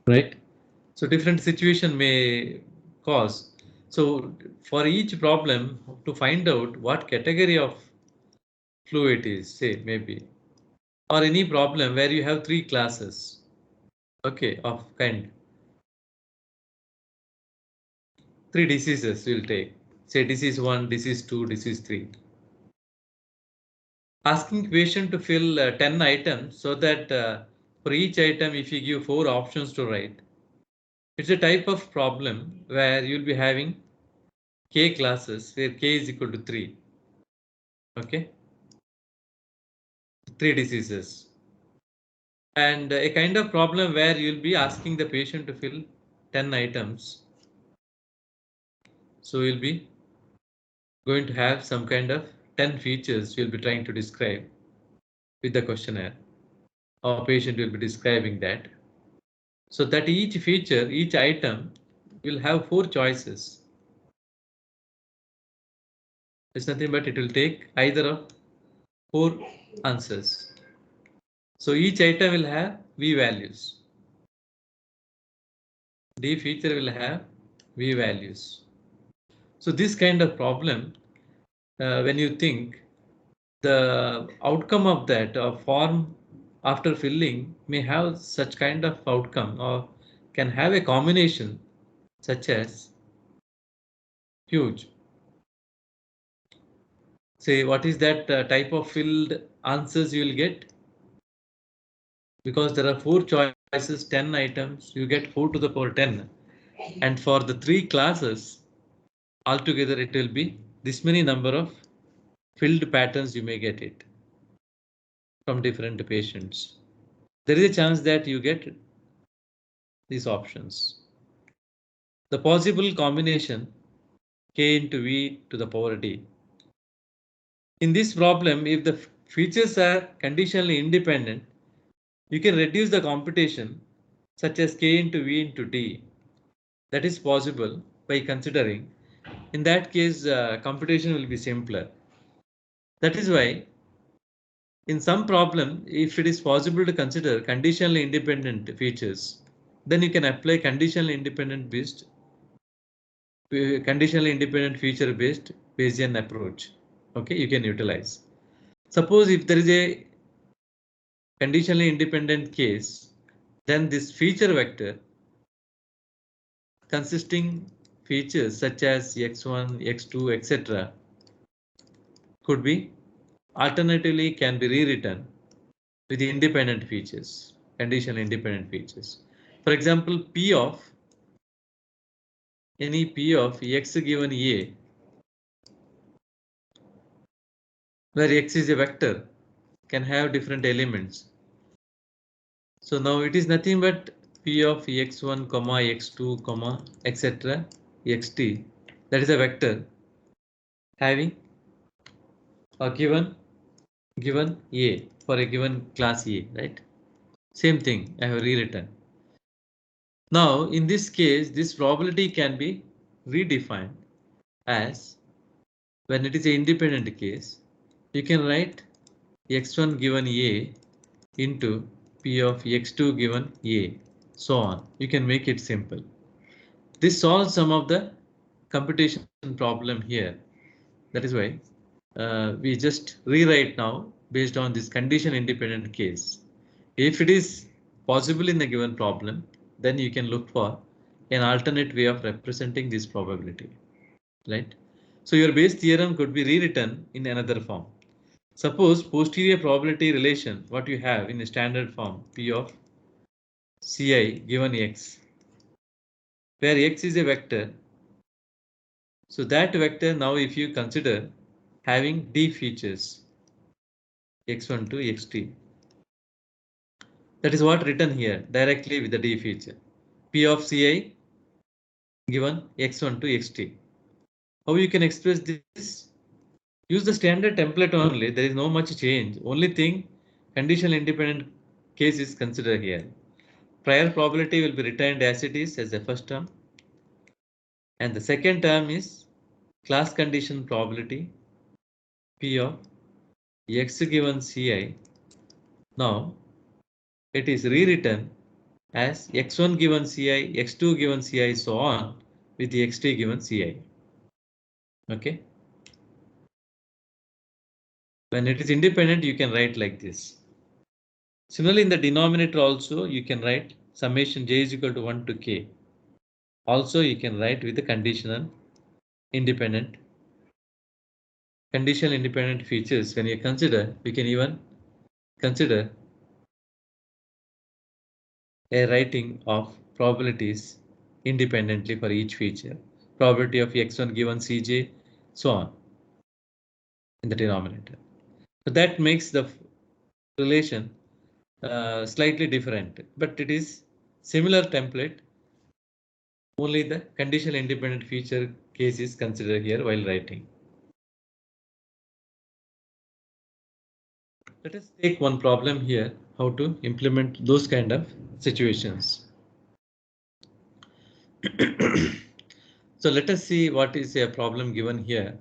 right? So different situation may cause. So for each problem, to find out what category of flu it is, say maybe, or any problem where you have 3 classes, okay, of kind, 3 diseases we'll take, say disease 1, disease 2, disease 3. Asking patient to fill 10 items so that for each item, if you give 4 options to write, it's a type of problem where you'll be having K classes where K is equal to 3. Okay, 3 diseases. And a kind of problem where you'll be asking the patient to fill 10 items. So you'll be going to have some kind of 10 features you'll be trying to describe with the questionnaire. Our patient will be describing that. So that each feature, each item will have 4 choices. It's nothing but it will take either of 4 answers. So each item will have V values. D feature will have V values. So this kind of problem, when you think, the outcome of that form after filling may have such kind of outcome or can have a combination such as huge. Say what is that type of filled answers you will get? Because there are 4 choices, 10 items, you get 4 to the power 10. And for the 3 classes, altogether it will be this many number of filled patterns you may get it from different patients. There is a chance that you get these options. The possible combination K into V to the power D. In this problem, if the features are conditionally independent, you can reduce the computation such as K into V into D. That is possible by considering. In that case, computation will be simpler. That is why in some problem, if it is possible to consider conditionally independent features, then you can apply conditionally independent feature based Bayesian approach. Okay, you can utilize. Suppose if there is a conditionally independent case, then this feature vector consisting features such as x1, x2, etc. could be alternatively can be rewritten with independent features, conditional independent features. For example, P of any P of x given A, where x is a vector, can have different elements. So now it is nothing but P of x1, x2, etc. xt. That is a vector having a given A for a given class A, right? Same thing I have rewritten. Now in this case, this probability can be redefined as when it is an independent case, you can write x1 given A into P of x2 given A, so on. You can make it simple. This solves some of the computation problem here. That is why we just rewrite now based on this condition independent case. If it is possible in the given problem, then you can look for an alternate way of representing this probability, right? So your Bayes theorem could be rewritten in another form. Suppose posterior probability relation, what you have in a standard form, P of Ci given x, where x is a vector. So that vector now if you consider having d features, x1 to xt. That is what written here directly with the d feature. P of Ci given x1 to xt. How you can express this? Use the standard template only. There is no much change. Only thing, conditional independent case is considered here. Prior probability will be retained as it is as the first term. And the second term is class condition probability P of x given Ci. Now it is rewritten as x1 given Ci, x2 given Ci, so on with the xt given Ci. Okay. When it is independent, you can write like this. Similarly, in the denominator also, you can write summation j is equal to 1 to k. Also, you can write with the conditional independent features. When you consider, you can even consider a writing of probabilities independently for each feature. Probability of x1 given Cj, so on in the denominator. So that makes the relation slightly different, but it is similar template. Only the conditional independent feature case is considered here while writing. Let us take one problem here, how to implement those kind of situations. So let us see what is a problem given here.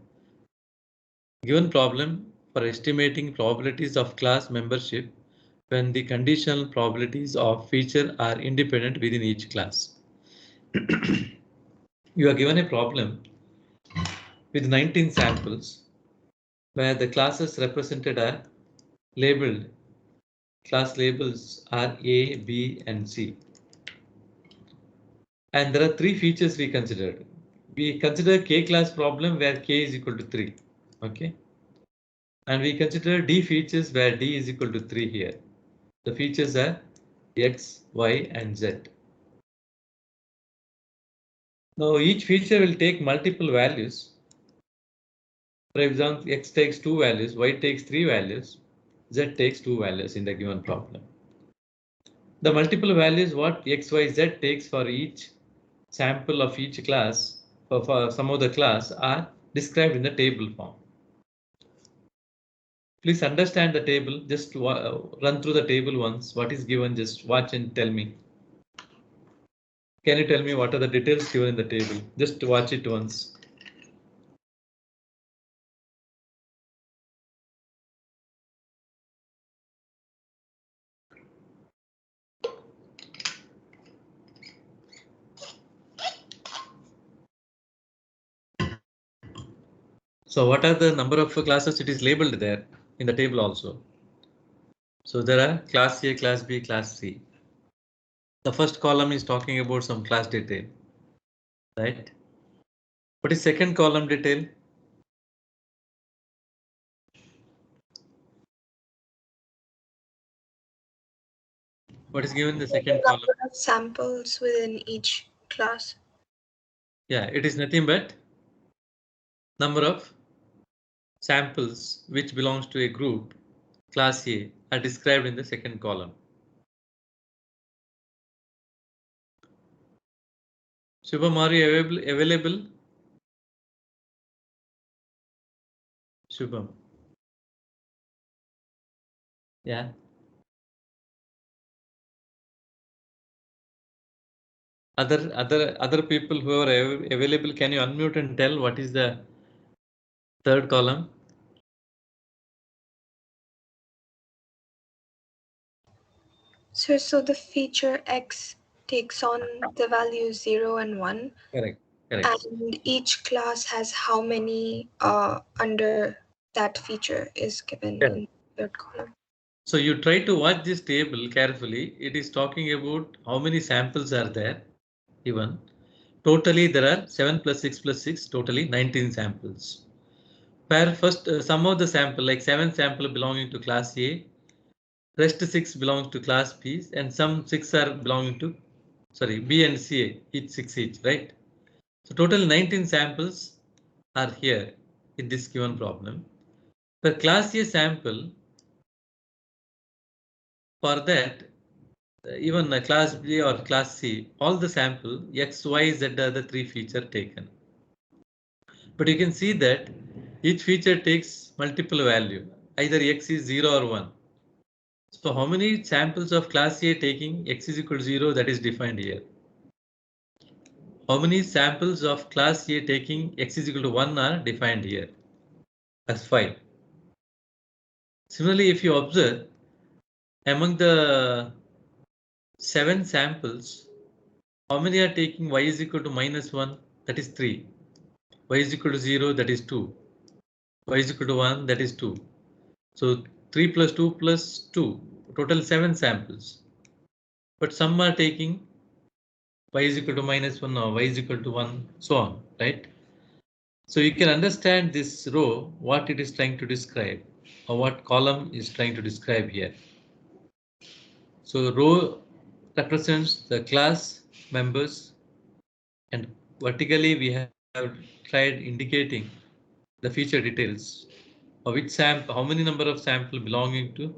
Given problem for estimating probabilities of class membership when the conditional probabilities of feature are independent within each class. You are given a problem with 19 samples where the classes represented are labeled. Class labels are A, B, and C. And there are three features we considered. We consider K class problem where K is equal to 3. Okay. And we consider D features where D is equal to 3 here. The features are X, Y, and Z. Now each feature will take multiple values. For example, X takes 2 values, Y takes 3 values, Z takes 2 values in the given problem. The multiple values what X, Y, Z takes for each sample of each class for some of the class are described in the table form. Please understand the table. Just run through the table once. What is given, just watch and tell me. Can you tell me what are the details given in the table? Just watch it once. So what are the number of classes? It is labeled there in the table also. So there are class A, class B, class C. The first column is talking about some class detail, right? What is second column detail? What is given the second column? Number of samples within each class. Yeah, it is nothing but number of samples which belongs to a group class A are described in the second column. Shubham, are you available? Shubham. Yeah. Other people who are available, can you unmute and tell what is the third column? So the feature X takes on the values 0 and 1. Correct. Correct. And each class has how many under that feature is given Correct. in the third column. So you try to watch this table carefully. It is talking about how many samples are there even. Totally there are 7 plus 6 plus 6, totally 19 samples. Where first some of the sample, like 7 sample belonging to class A, rest 6 belongs to class B, and some 6 are belonging to, sorry, B and C, each 6 each, right? So total 19 samples are here in this given problem. Per class A sample, for that, even class B or class C, all the sample X, Y, Z are the 3 feature taken. But you can see that each feature takes multiple value, either X is 0 or 1. So how many samples of class A taking X is equal to 0, that is defined here. How many samples of class A taking X is equal to 1 are defined here as 5. Similarly, if you observe, among the 7 samples, how many are taking Y is equal to -1, that is 3. Y is equal to 0, that is 2. Y is equal to 1, that is 2. So 3 plus 2 plus 2, total 7 samples. But some are taking Y is equal to -1 or Y is equal to 1, so on, right? So you can understand this row, what it is trying to describe, or what column is trying to describe here. So row represents the class members, and vertically we have tried indicating the feature details of which sample, how many number of sample belonging to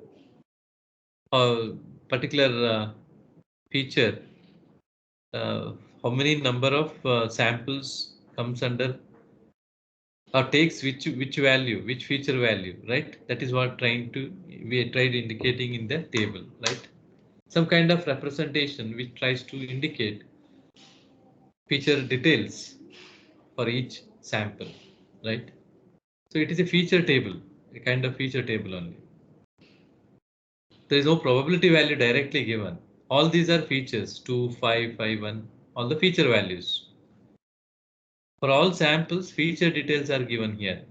a particular feature, how many number of samples comes under or takes which value, which feature value, right? That is what we tried indicating in the table, right? Some kind of representation which tries to indicate feature details for each sample, right? So it is a feature table, a kind of feature table only. There is no probability value directly given. All these are features, 2, 5, 5, 1, all the feature values. For all samples, feature details are given here.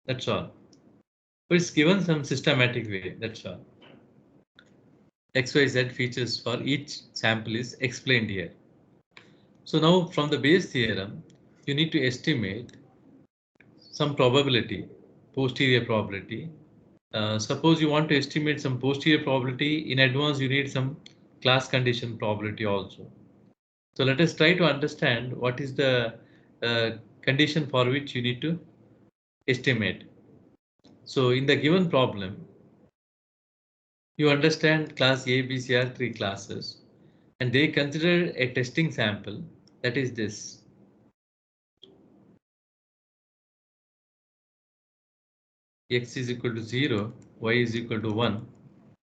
That's all. But it's given some systematic way, that's all. XYZ features for each sample is explained here. So now from the Bayes theorem, you need to estimate some probability, posterior probability. Suppose you want to estimate some posterior probability, in advance you need some class condition probability also. So let us try to understand what is the condition for which you need to estimate. So in the given problem, you understand class A, B, C are 3 classes, and they consider a testing sample, that is this. X is equal to 0, Y is equal to 1,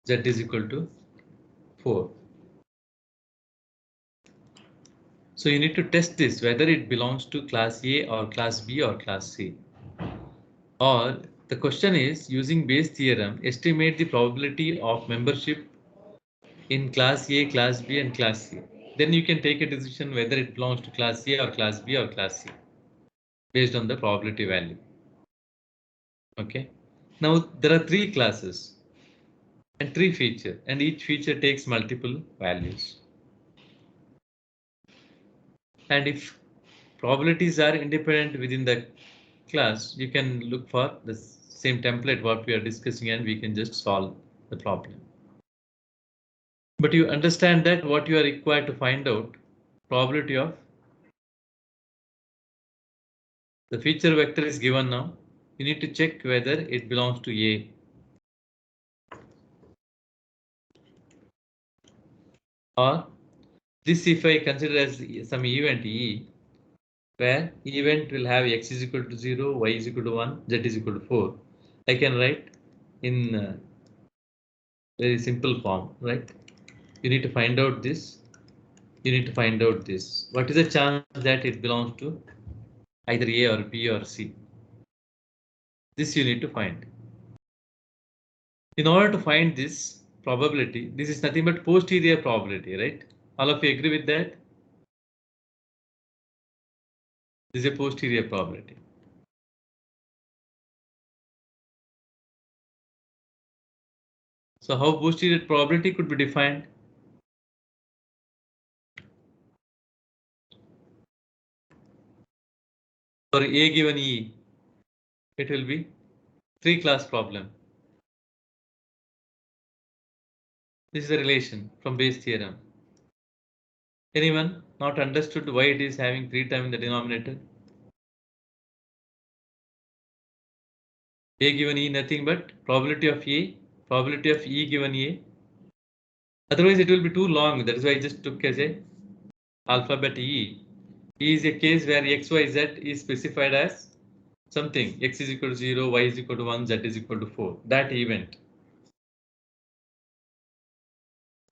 Z is equal to 4. So you need to test this whether it belongs to class A or class B or class C. Or the question is, using Bayes theorem, estimate the probability of membership in class A, class B and class C. Then you can take a decision whether it belongs to class A or class B or class C based on the probability value. Okay. Now there are 3 classes. and 3 feature, and each feature takes multiple values. And if probabilities are independent within the class, you can look for the same template what we are discussing and we can just solve the problem. But you understand that what you are required to find out probability of the feature vector is given now. You need to check whether it belongs to A. Or this if I consider as some event E, where event will have x is equal to 0, y is equal to 1, z is equal to 4. I can write in very simple form, right? You need to find out this. You need to find out this. What is the chance that it belongs to either A or B or C? This you need to find. In order to find this probability, this is nothing but posterior probability, right? All of you agree with that? This is a posterior probability. So how posterior probability could be defined? For A given E, it will be 3-class problem. This is a relation from Bayes theorem. Anyone not understood why it is having 3 times in the denominator? A given E nothing but probability of A, probability of E given A. Otherwise it will be too long. That is why I just took as a alphabet E. E is a case where x, y, z is specified as something. X is equal to 0, y is equal to 1, z is equal to 4. That event.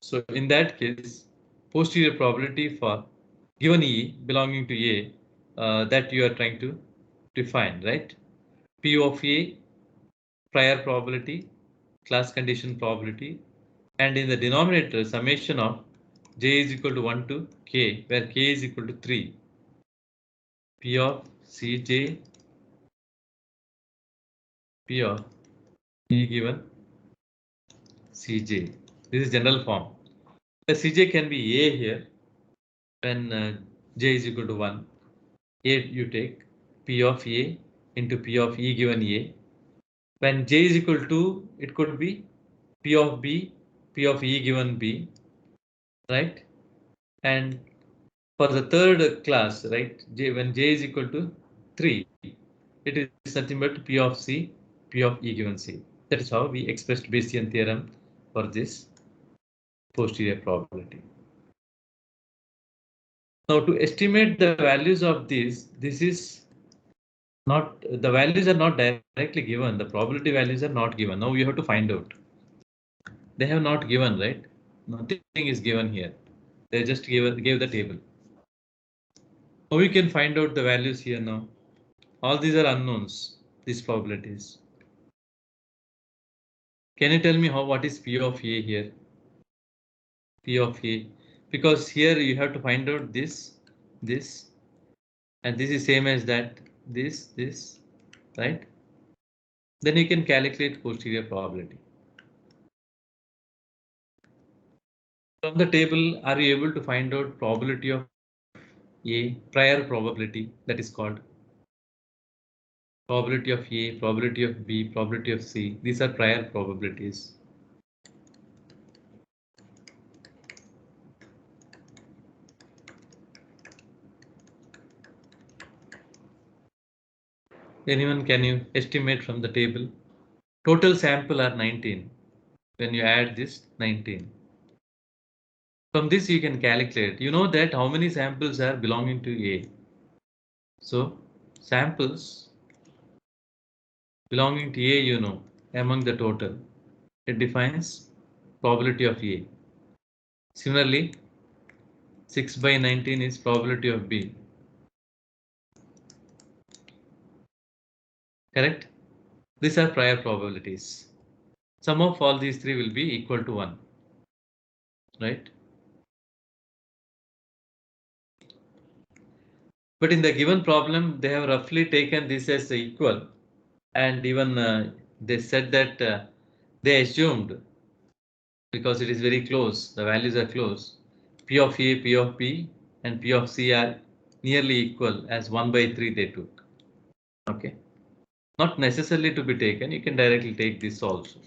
So in that case, posterior probability for given E belonging to A that you are trying to define, right? P of A, prior probability, class condition probability, and in the denominator summation of j is equal to 1 to k, where k is equal to 3. P of Cj, P of E given Cj. This is general form. The Cj can be A here when j is equal to 1. A you take P of A into P of E given A. When j is equal to, it could be P of B, P of E given B, right? And for the third class, right, when j is equal to 3, it is nothing but P of C, P of E given C. That is how we expressed Bayesian theorem for this posterior probability. Now to estimate the values of this is not, the values are not directly given. The probability values are not given. Now we have to find out. They have not given, right? Nothing is given here. They just gave the table. How we can find out the values here now? All these are unknowns, these probabilities. Can you tell me what is P of A here? P of A, because here you have to find out this, and this is same as that, this, right? Then you can calculate posterior probability. From the table, are you able to find out probability of A, prior probability, that is called probability of A, probability of B, probability of C. These are prior probabilities. Anyone, can you estimate from the table? Total sample are 19. When you add this 19. From this you can calculate. You know that how many samples are belonging to A. So samples belonging to A, you know, among the total. It defines probability of A. Similarly, 6 by 19 is probability of B. Correct? These are prior probabilities. Sum of all these three will be equal to 1. Right? But in the given problem, they have roughly taken this as equal, and even they said that they assumed because it is very close, the values are close. P of A, P of B, and P of C are nearly equal as 1 by 3 they took. Okay, not necessarily to be taken, you can directly take this also,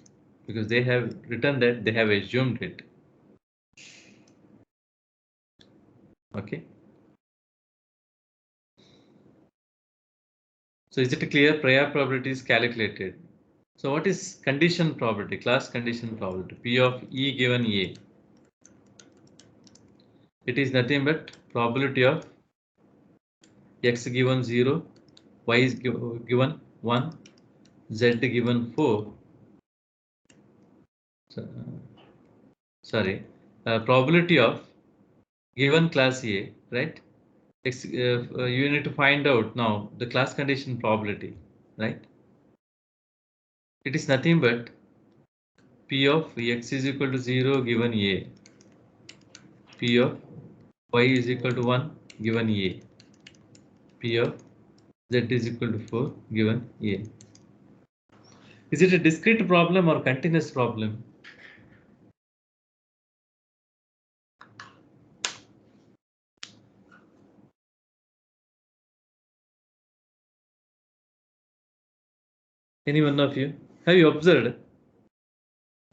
because they have written that, they have assumed it. Okay. So is it clear? Prior probability is calculated. So what is condition probability, class condition probability? P of E given A. It is nothing but probability of x given 0, y is given 1, z given 4. So, sorry, probability of given class A, right? You need to find out now the class condition probability, right? It is nothing but P of x is equal to 0 given A, P of y is equal to 1 given A, P of z is equal to 4 given A. Is it a discrete problem or continuous problem? Any one of you? Have you observed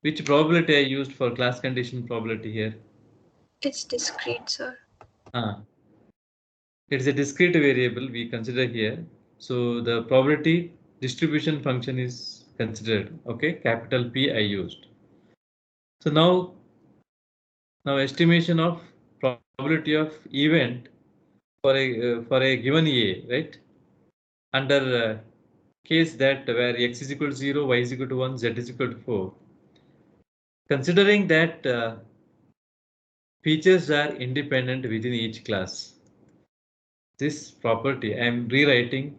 which probability I used for class condition probability here? It's discrete, sir. It's a discrete variable we consider here. So the probability distribution function is considered. Okay, capital P I used. So now estimation of probability of event for a given A, right? Under case that where x is equal to 0, y is equal to 1, z is equal to 4. Considering that features are independent within each class, this property, I am rewriting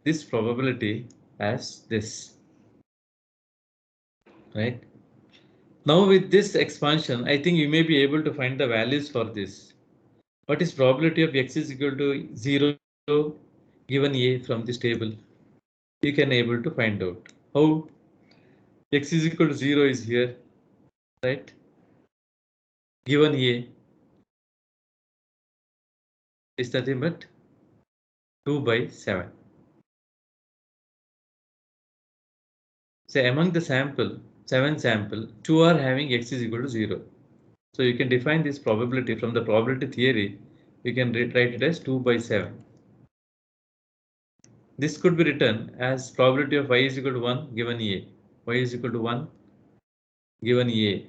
this probability as this, right? Now with this expansion, I think you may be able to find the values for this. What is probability of x is equal to 0 given A from this table? You can able to find out. How? X is equal to 0 is here, right? Given A is nothing but 2 by 7. So among the 7 sample, 2 are having x is equal to 0. So you can define this probability from the probability theory. You can write it as 2 by 7. This could be written as probability of y is equal to 1 given A. Y is equal to 1 given A.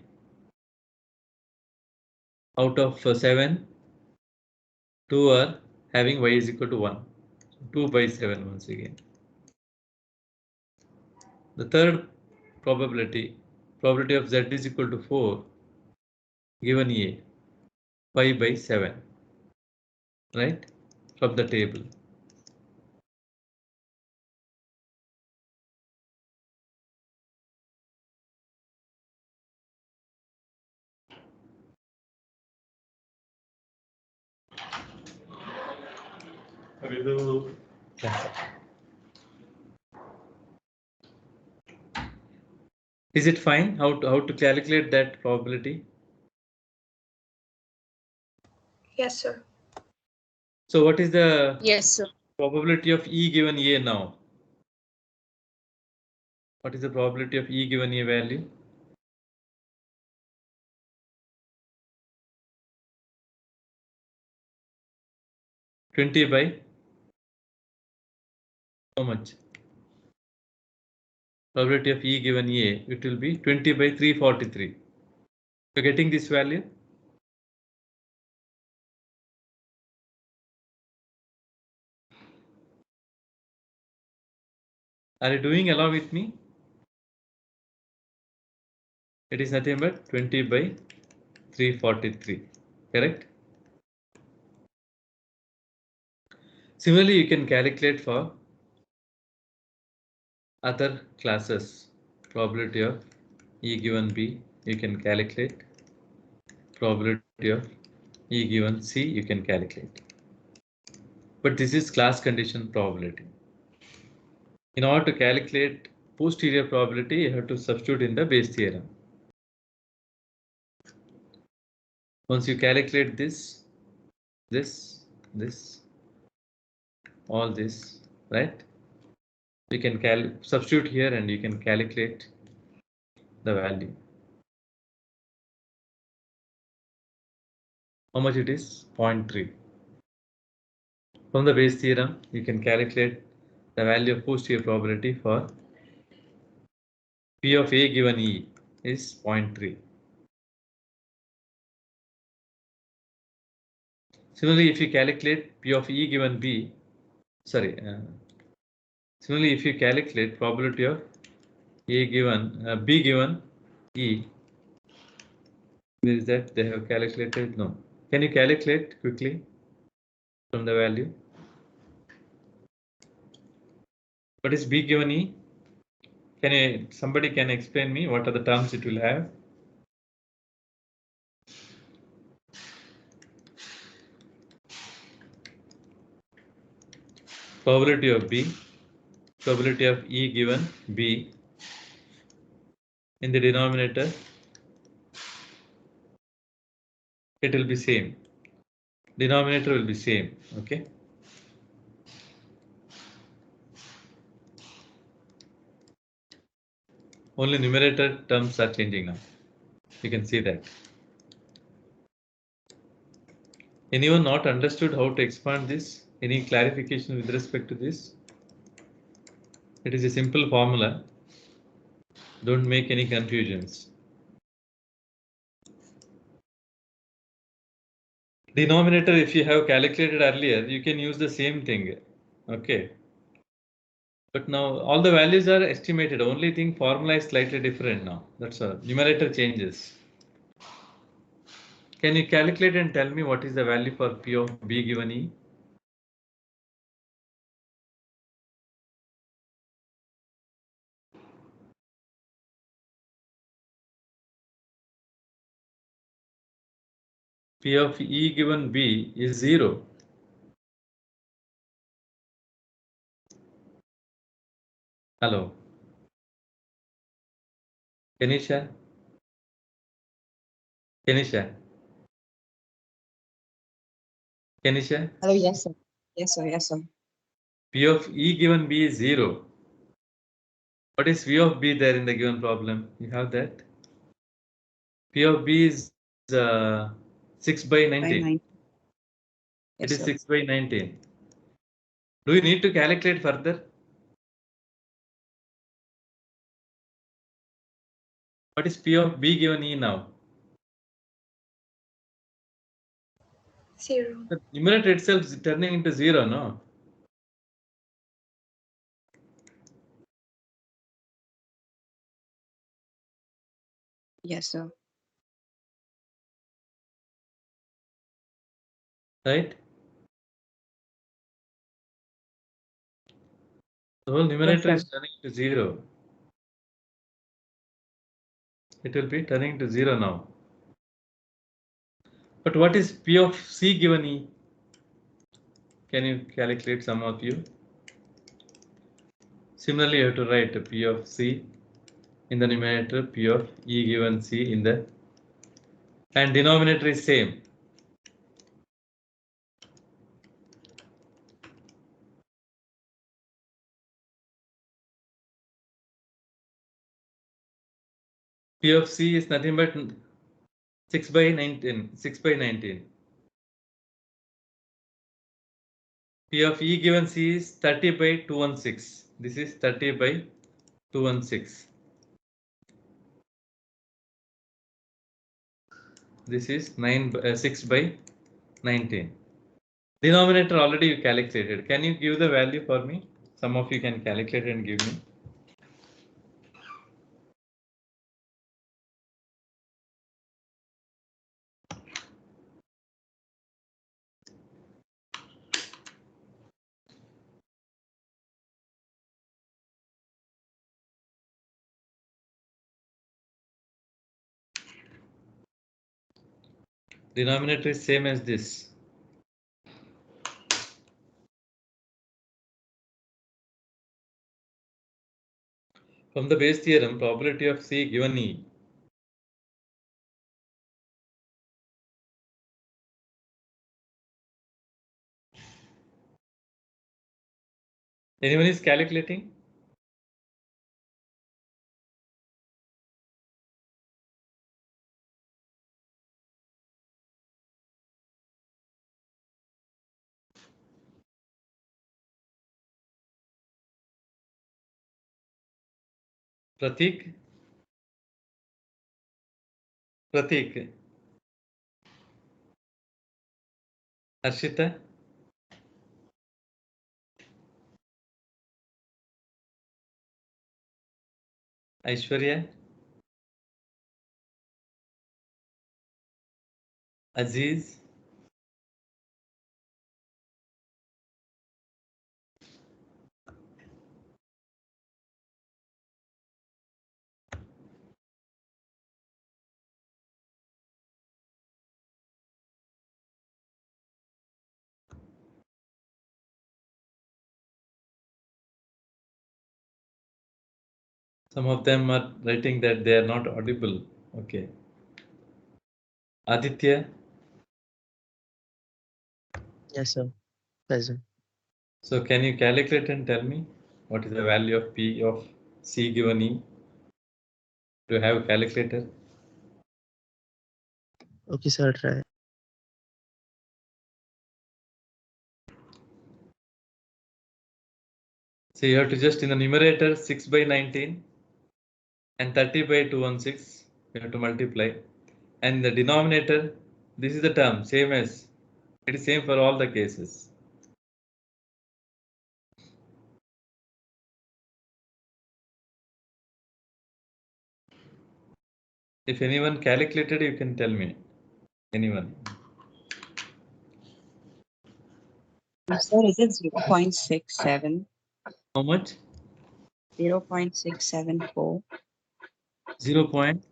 Out of 7, 2 are having y is equal to 1. 2 by 7 once again. The third probability of z is equal to 4 given A. Y by 7. Right? From the table. Is it fine? How to calculate that probability? Yes, sir. So what is the Yes, sir. probability of E given A now? What is the probability of E given A value? $20 by how much? Probability of E given A, it will be 20 by 343. You're getting this value? Are you doing along with me? It is nothing but 20 by 343, correct? Similarly, you can calculate for other classes. Probability of E given B, you can calculate. Probability of E given C, you can calculate. But this is class condition probability. In order to calculate posterior probability, you have to substitute in the Bayes theorem. Once you calculate this, all this, right? You can substitute here and you can calculate the value. How much it is? 0.3. From the Bayes theorem, you can calculate the value of posterior probability for P of A given E is 0.3. Similarly, if you calculate P of E given B, similarly, if you calculate probability of A given B given E, where is that they have calculated? No. Can you calculate quickly from the value? What is B given E? Somebody can explain me what are the terms it will have? Probability of B, probability of E given B in the denominator, it will be same. Denominator will be same, okay? Only numerator terms are changing now. You can see that. Anyone not understood how to expand this? Any clarification with respect to this? It is a simple formula. Don't make any confusions. Denominator, if you have calculated earlier, you can use the same thing. Okay. But now all the values are estimated. Only thing formula is slightly different now. That's all. Numerator changes. Can you calculate and tell me what is the value for P of B given E? P of E given B is 0. Hello. Kenisha? Kenisha? Kenisha? Hello, yes, sir. Yes, sir. Yes, sir. P of E given B is 0. What is V of B there in the given problem? You have that? P of B is 6 by 19. 9. It Yes, is sir. 6 by 19. Do you need to calculate further? What is P of B given E now? 0. The numerator itself is turning into 0, no? Yes, sir. Right? The whole numerator Yes, is sir. turning to 0. It will be turning to 0 now. But what is P of C given E? Can you calculate, some of you? Similarly, you have to write P of C in the numerator, P of E given C in the, and denominator is same. P of C is nothing but 6 by 19. 6 by 19. P of E given C is 30 by 216. This is 30 by 216. This is 6 by 19. Denominator already you calculated. Can you give the value for me? Some of you can calculate and give me. Denominator is same as this. From the Bayes theorem, probability of C given E Anyone is calculating? Pratik? Pratik? Harshita? Aishwarya? Aziz? Some of them are writing that they are not audible. Okay. Aditya? Yes, sir. Present. So can you calculate and tell me what is the value of P of C given E? Do you have a calculator? Okay, sir. Try. So you have to just in the numerator 6 by 19 and 30 by 216. You have to multiply. And the denominator, this is the term, same as, it is same for all the cases. If anyone calculated, you can tell me. Anyone? Sir, is it 0.67? How much? 0.674. 0.64.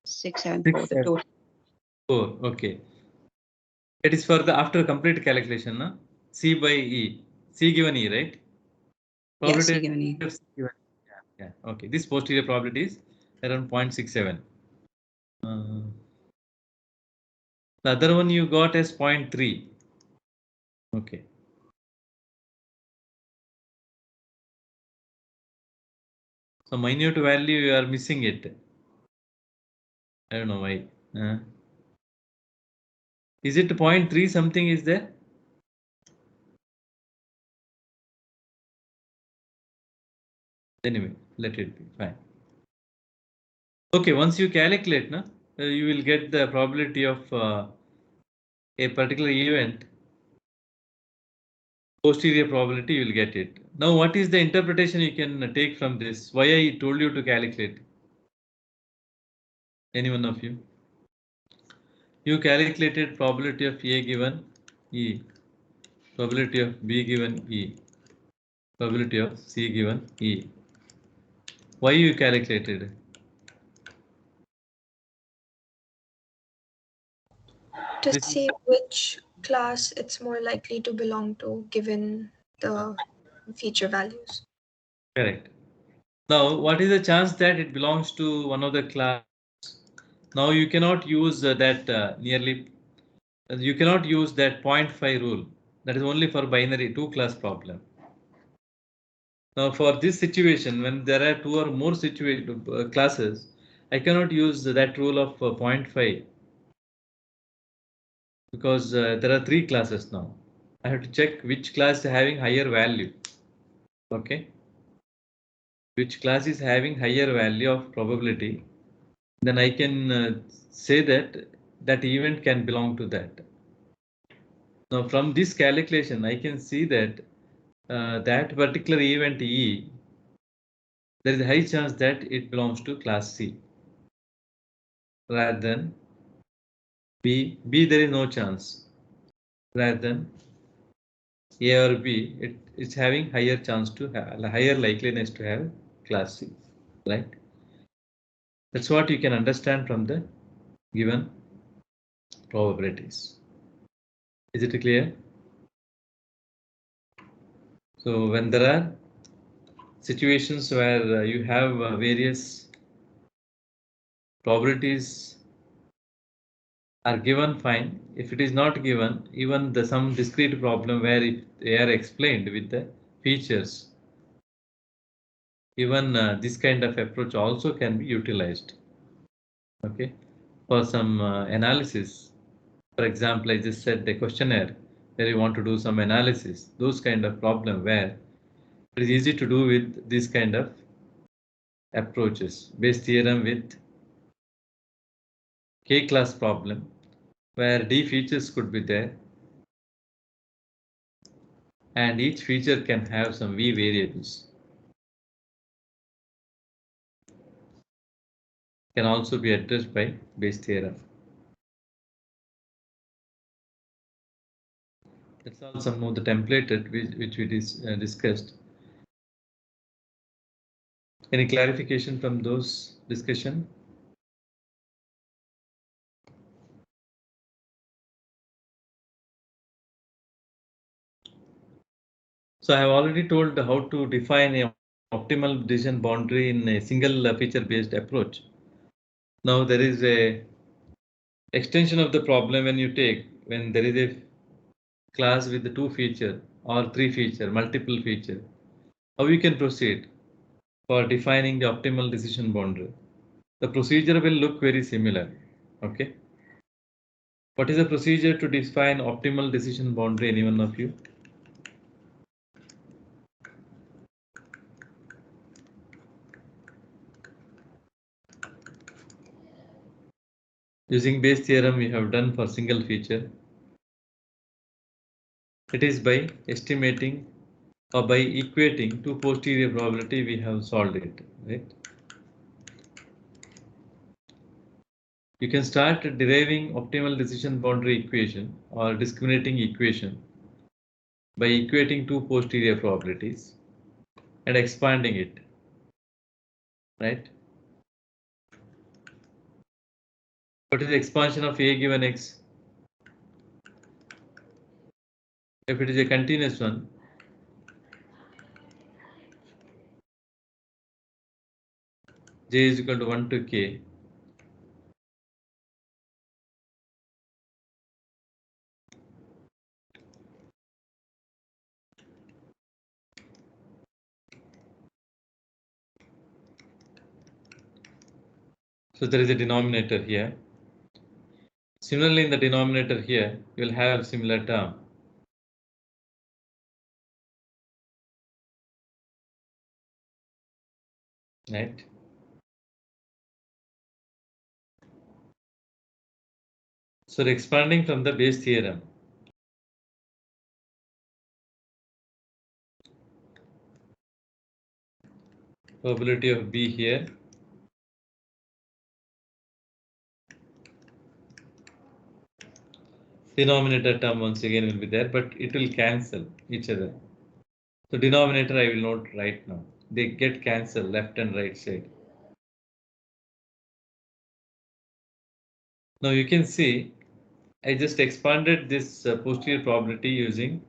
674, the total. Okay. It is for the after complete calculation, no? C by E. C given E, right? Yes, Probability given E. of C given E. Yeah. Okay. This posterior probability is around 0.67. The other one you got as 0.3. Okay. So minute value you are missing it. I don't know why. Is it 0.3 something is there? Anyway, let it be fine. Okay, once you calculate, you will get the probability of a particular event. Posterior probability, you will get it. Now, what is the interpretation you can take from this? Why I told you to calculate? Any one of you? You calculated probability of A given E, probability of B given E, probability of C given E. Why you calculated? To This see which class it's more likely to belong to given the feature values. correct. Now, what is the chance that it belongs to one of the class? Now you cannot use that you cannot use that 0.5 rule. That is only for binary two class problem. Now for this situation, when there are two or more classes, I cannot use that rule of 0.5 because there are three classes now. I have to check which class is having higher value. Okay. Which class is having higher value of probability, then I can say that that event can belong to that. Now from this calculation, I can see that that particular event E, there is a high chance that it belongs to class C rather than B. B there is no chance. Rather than A or B, it's having higher chance to have higher likeliness to have class C, right? That's what you can understand from the given probabilities. Is it clear? So when there are situations where you have various probabilities are given, fine. If it is not given, even some discrete problem where they are explained with the features, even this kind of approach also can be utilized. Okay, for some analysis. For example, I just said the questionnaire where you want to do some analysis, those kind of problem where it is easy to do with this kind of approaches. Bayes theorem with K-class problem where D features could be there and each feature can have some V variables. Can also be addressed by Bayes theorem. That's all some of the templated which we discussed. Any clarification from those discussion? So I have already told how to define a optimal decision boundary in a single feature based approach. Now there is a extension of the problem when there is a class with the 2 feature or 3 feature, multiple feature. How you can proceed for defining the optimal decision boundary? The procedure will look very similar. Okay. What is the procedure to define optimal decision boundary? Anyone of you? Using Bayes theorem we have done for single feature. It is by estimating or by equating two posterior probability we have solved it, right? You can start deriving optimal decision boundary equation or discriminating equation by equating two posterior probabilities and expanding it, right? What is the expansion of A given X? If it is a continuous one, J is equal to 1 to K. So there is a denominator here. Similarly, in the denominator here, you will have a similar term. Right? So expanding from the Bayes theorem. Probability of B here. Denominator term once again will be there, but it will cancel each other. So denominator I will not write now. They get cancelled left and right side. Now you can see I just expanded this posterior probability using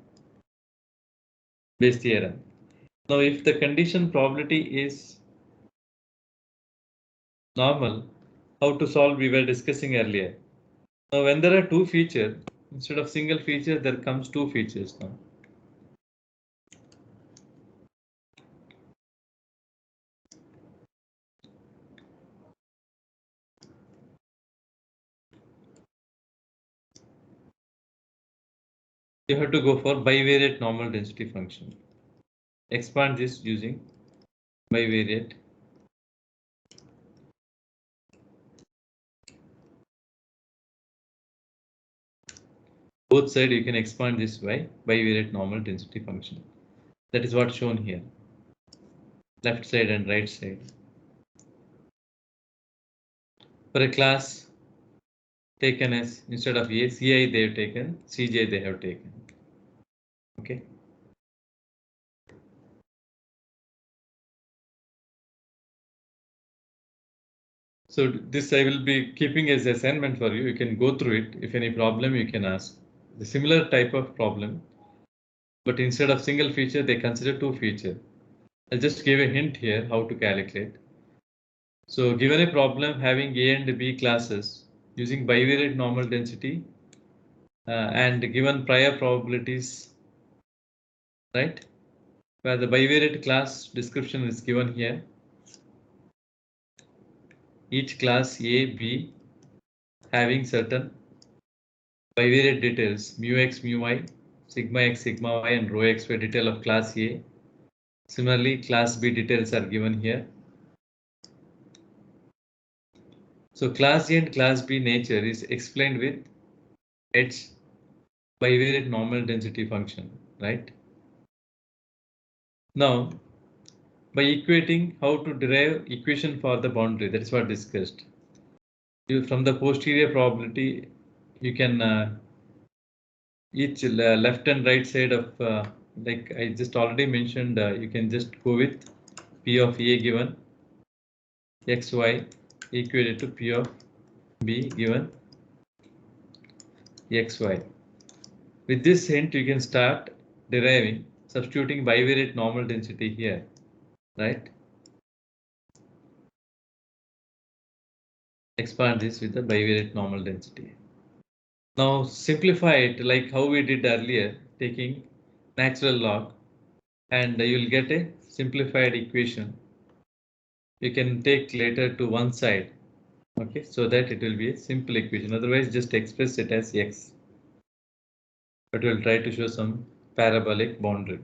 Bayes theorem. Now if the condition probability is normal, how to solve we were discussing earlier. Now when there are two features, instead of single feature there comes two features now. You have to go for bivariate normal density function. Expand this using bivariate. Both sides you can expand this by bivariate normal density function. That is what's shown here. Left side and right side. For a class taken as instead of A, Ci they have taken, Cj they have taken. Okay. So this I will be keeping as assignment for you. You can go through it. If any problem you can ask. The similar type of problem, but instead of single feature they consider two feature. I'll just give a hint here how to calculate. So given a problem having A and B classes using bivariate normal density and given prior probabilities, right? where the bivariate class description is given here. Each class A, B having certain bivariate details, mu x, mu y, sigma x, sigma y, and rho x y detail of class A. Similarly, class B details are given here. So class A and class B nature is explained with H bivariate normal density function, right? Now, by equating how to derive equation for the boundary, that is what discussed. From the posterior probability, you can each left and right side of like I just already mentioned, you can just go with P of A given xy equated to P of B given xy. With this hint, you can start deriving, substituting bivariate normal density here, right? Expand this with the bivariate normal density. Now simplify it like how we did earlier, taking natural log, and you'll get a simplified equation. You can take later to one side, okay, so that it will be a simple equation. Otherwise, just express it as x. But we'll try to show some parabolic boundary.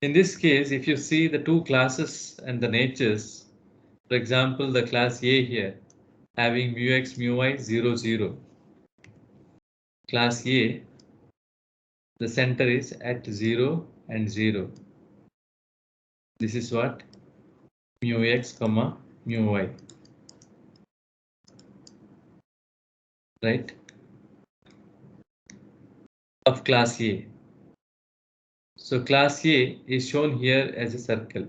In this case, if you see the two classes and the natures, for example, the class A here having mu x, mu y, 0, 0. Class A, the center is at 0 and 0. This is what? Mu x, comma, mu y. Right? Of class A. So class A is shown here as a circle.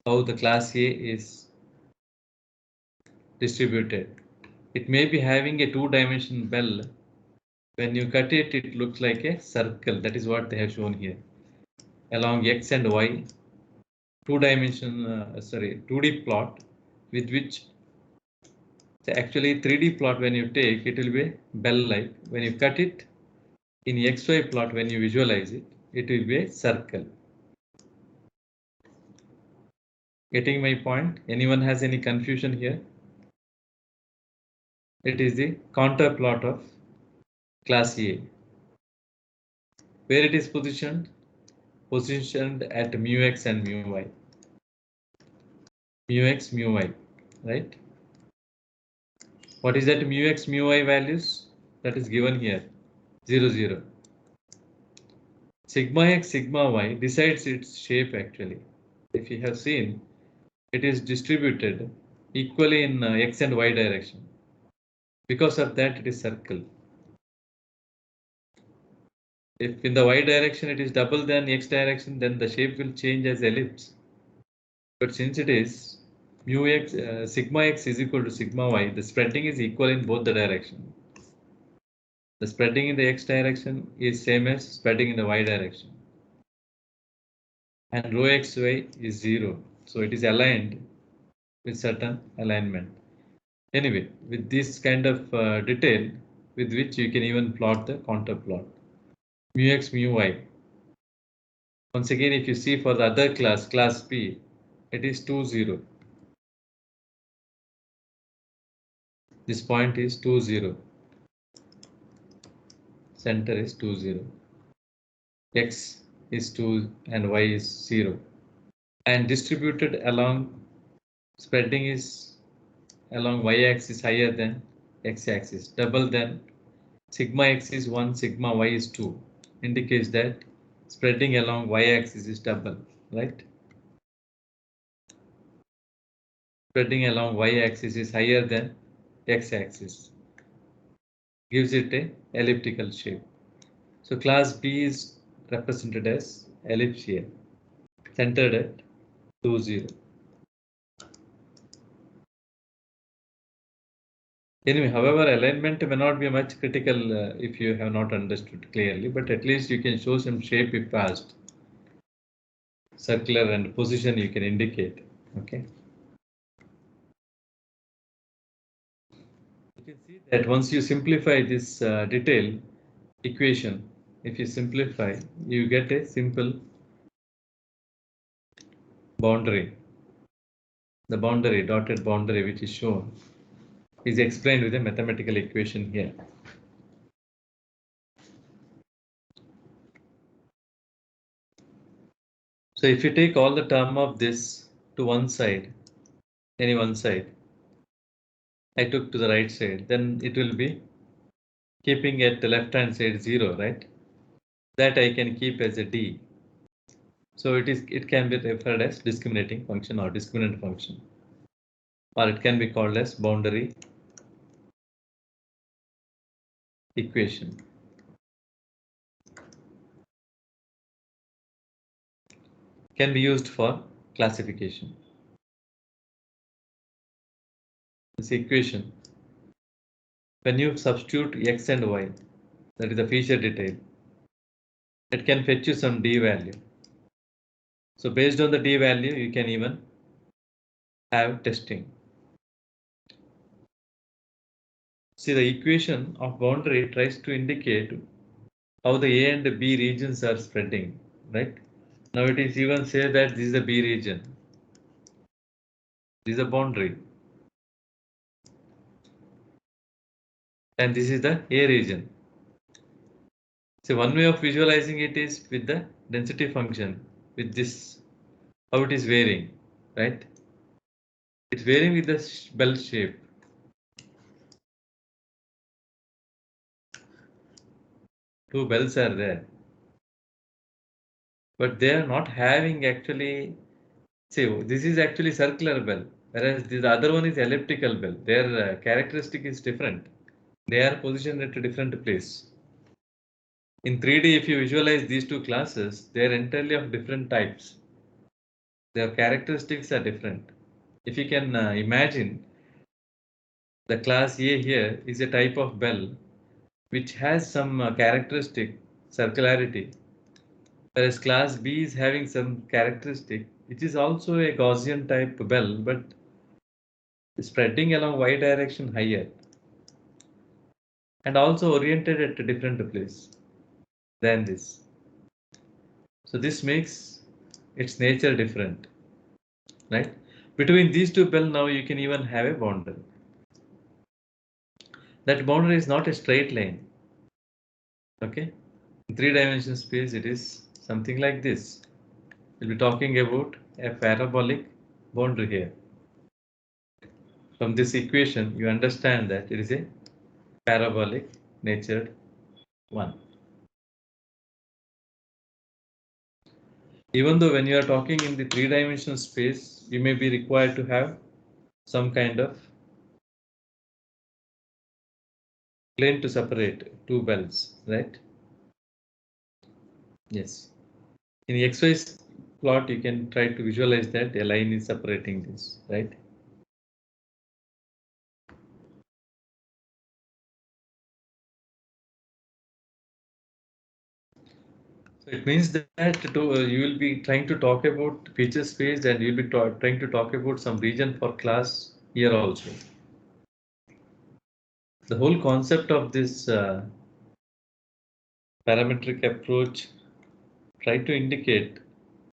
How the class A is distributed. It may be having a two-dimensional bell. When you cut it, it looks like a circle. That is what they have shown here. Along x and y, 2D plot with which actually 3D plot when you take, it will be bell-like. When you cut it in XY plot, when you visualize it, it will be a circle. Getting my point? Anyone has any confusion here? It is the contour plot of class A. Where it is positioned? Positioned at mu x and mu y. Mu x, mu y, right? What is that mu x, mu y values? That is given here, 0, 0. Sigma x, sigma y decides its shape actually. If you have seen, it is distributed equally in x and y direction. Because of that, it is circle. If in the y direction it is double than x direction, then the shape will change as ellipse. But since it is mu x, sigma x is equal to sigma y, the spreading is equal in both the direction. The spreading in the x direction is same as spreading in the y direction. And rho xy is 0. So it is aligned with certain alignment. Anyway, with this kind of detail with which you can even plot the contour plot. Mu x, mu y. Once again, if you see for the other class, class B, it is 2, 0. This point is 2, 0. Center is 2, 0. X is 2 and y is 0. And distributed along, spreading is along y-axis higher than x-axis, double than sigma x is 1, sigma y is 2, indicates that spreading along y-axis is double, right? Spreading along y-axis is higher than x-axis, gives it a elliptical shape. So class B is represented as ellipse here, centered at 2, 0. Anyway, however, alignment may not be much critical if you have not understood clearly, but at least you can show some shape if asked. Circular and position you can indicate. Okay. You can see that once you simplify this detail equation, if you simplify, you get a simple boundary. The boundary, dotted boundary, which is shown, is explained with a mathematical equation here. So if you take all the term of this to one side, any one side, I took to the right side, then it will be keeping at the left hand side 0, right? That I can keep as a d. So it can be referred as discriminating function or discriminant function, or it can be called as boundary equation. Can be used for classification. This equation, when you substitute x and y, that is the feature detail, it can fetch you some d value. So based on the d value, you can even have testing. See, the equation of boundary tries to indicate how the A and B regions are spreading, right? Now it is even say that this is the B region. This is a boundary. And this is the A region. So one way of visualizing it is with the density function, with this, how it is varying, right? It's varying with the bell shape. Two bells are there. But they are not having actually, see, this is actually circular bell, whereas the other one is elliptical bell. Their characteristic is different. They are positioned at a different place. In 3D, if you visualize these two classes, they are entirely of different types. Their characteristics are different. If you can imagine, the class A here is a type of bell which has some characteristic circularity, whereas class B is having some characteristic which is also a Gaussian type bell but spreading along y direction higher and also oriented at a different place than this. So this makes its nature different, right? Between these two bell, now you can even have a boundary. That boundary is not a straight line. Okay, in 3-dimensional space, it is something like this. We'll be talking about a parabolic boundary here. From this equation, you understand that it is a parabolic natured one. Even though when you are talking in the 3-dimensional space, you may be required to have some kind of plane to separate two bells, right? Yes. In the XY plot, you can try to visualize that a line is separating this, right? So it means that you will be trying to talk about feature space and you'll be trying to talk about some region for class here also. The whole concept of this parametric approach try to indicate,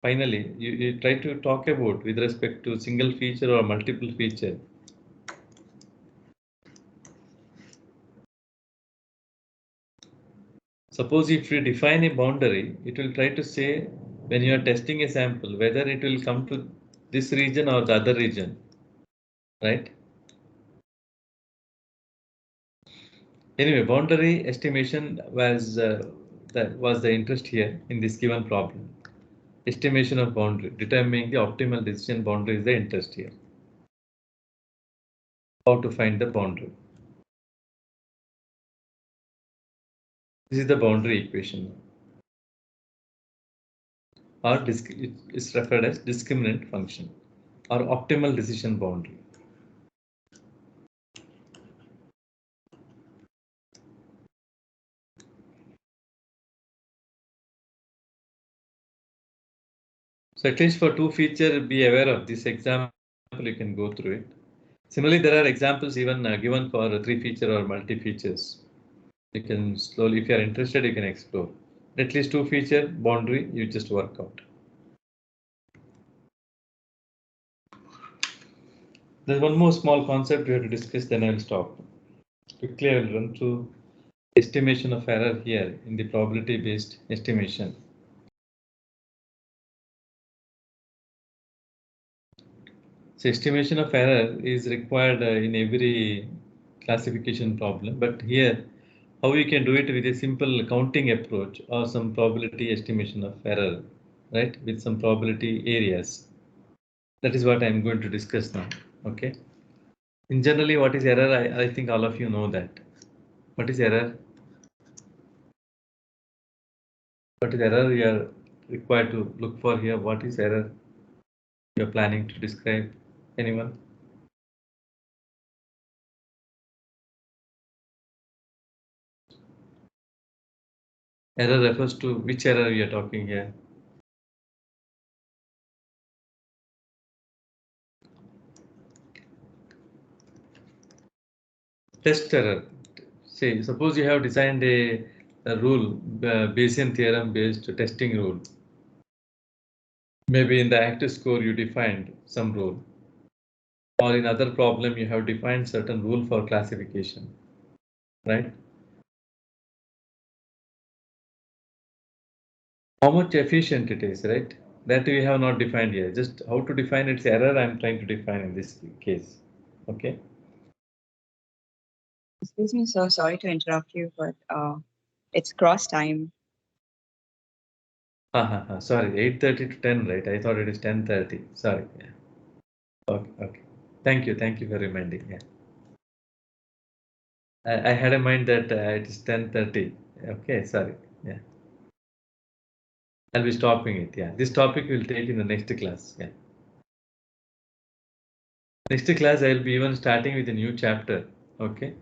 finally, you try to talk about with respect to single feature or multiple feature. Suppose if you define a boundary, it will try to say when you are testing a sample, whether it will come to this region or the other region, right? Anyway, boundary estimation was the interest here in this given problem. Estimation of boundary, determining the optimal decision boundary is the interest here. How to find the boundary. This is the boundary equation. Or it is referred as discriminant function or optimal decision boundary. So at least for two feature, be aware of this example, you can go through it. Similarly, there are examples even given for 3 feature or multi features. You can slowly, if you are interested, you can explore. at least 2 feature boundary, you just work out. There's one more small concept we have to discuss, then I'll stop. Quickly, I will run through estimation of error here in the probability based estimation. So estimation of error is required in every classification problem, but here how you can do it with a simple counting approach or some probability estimation of error, right, with some probability areas. That is what I'm going to discuss now. Okay. In generally, what is error? I think all of you know that. What is error? What is error you are required to look for here? What is error you are planning to describe? Anyone? Error refers to which error we are talking here? Test error. Say, suppose you have designed a rule, Bayesian theorem based testing rule. Maybe in the active score you defined some rule, or in other problem you have defined certain rule for classification, right? How much efficient it is, right? That we have not defined here. Just how to define its error I'm trying to define in this case. Okay. Excuse me, so sorry to interrupt you, but it's cross time. Sorry, 8:30 to 10, right? I thought it is 10:30. Sorry. Yeah. Okay. Thank you for reminding. Yeah. I had in mind that it is 10:30. Okay, sorry. Yeah. I'll be stopping it. Yeah. This topic we'll take in the next class. Yeah. Next class I'll be even starting with a new chapter. Okay.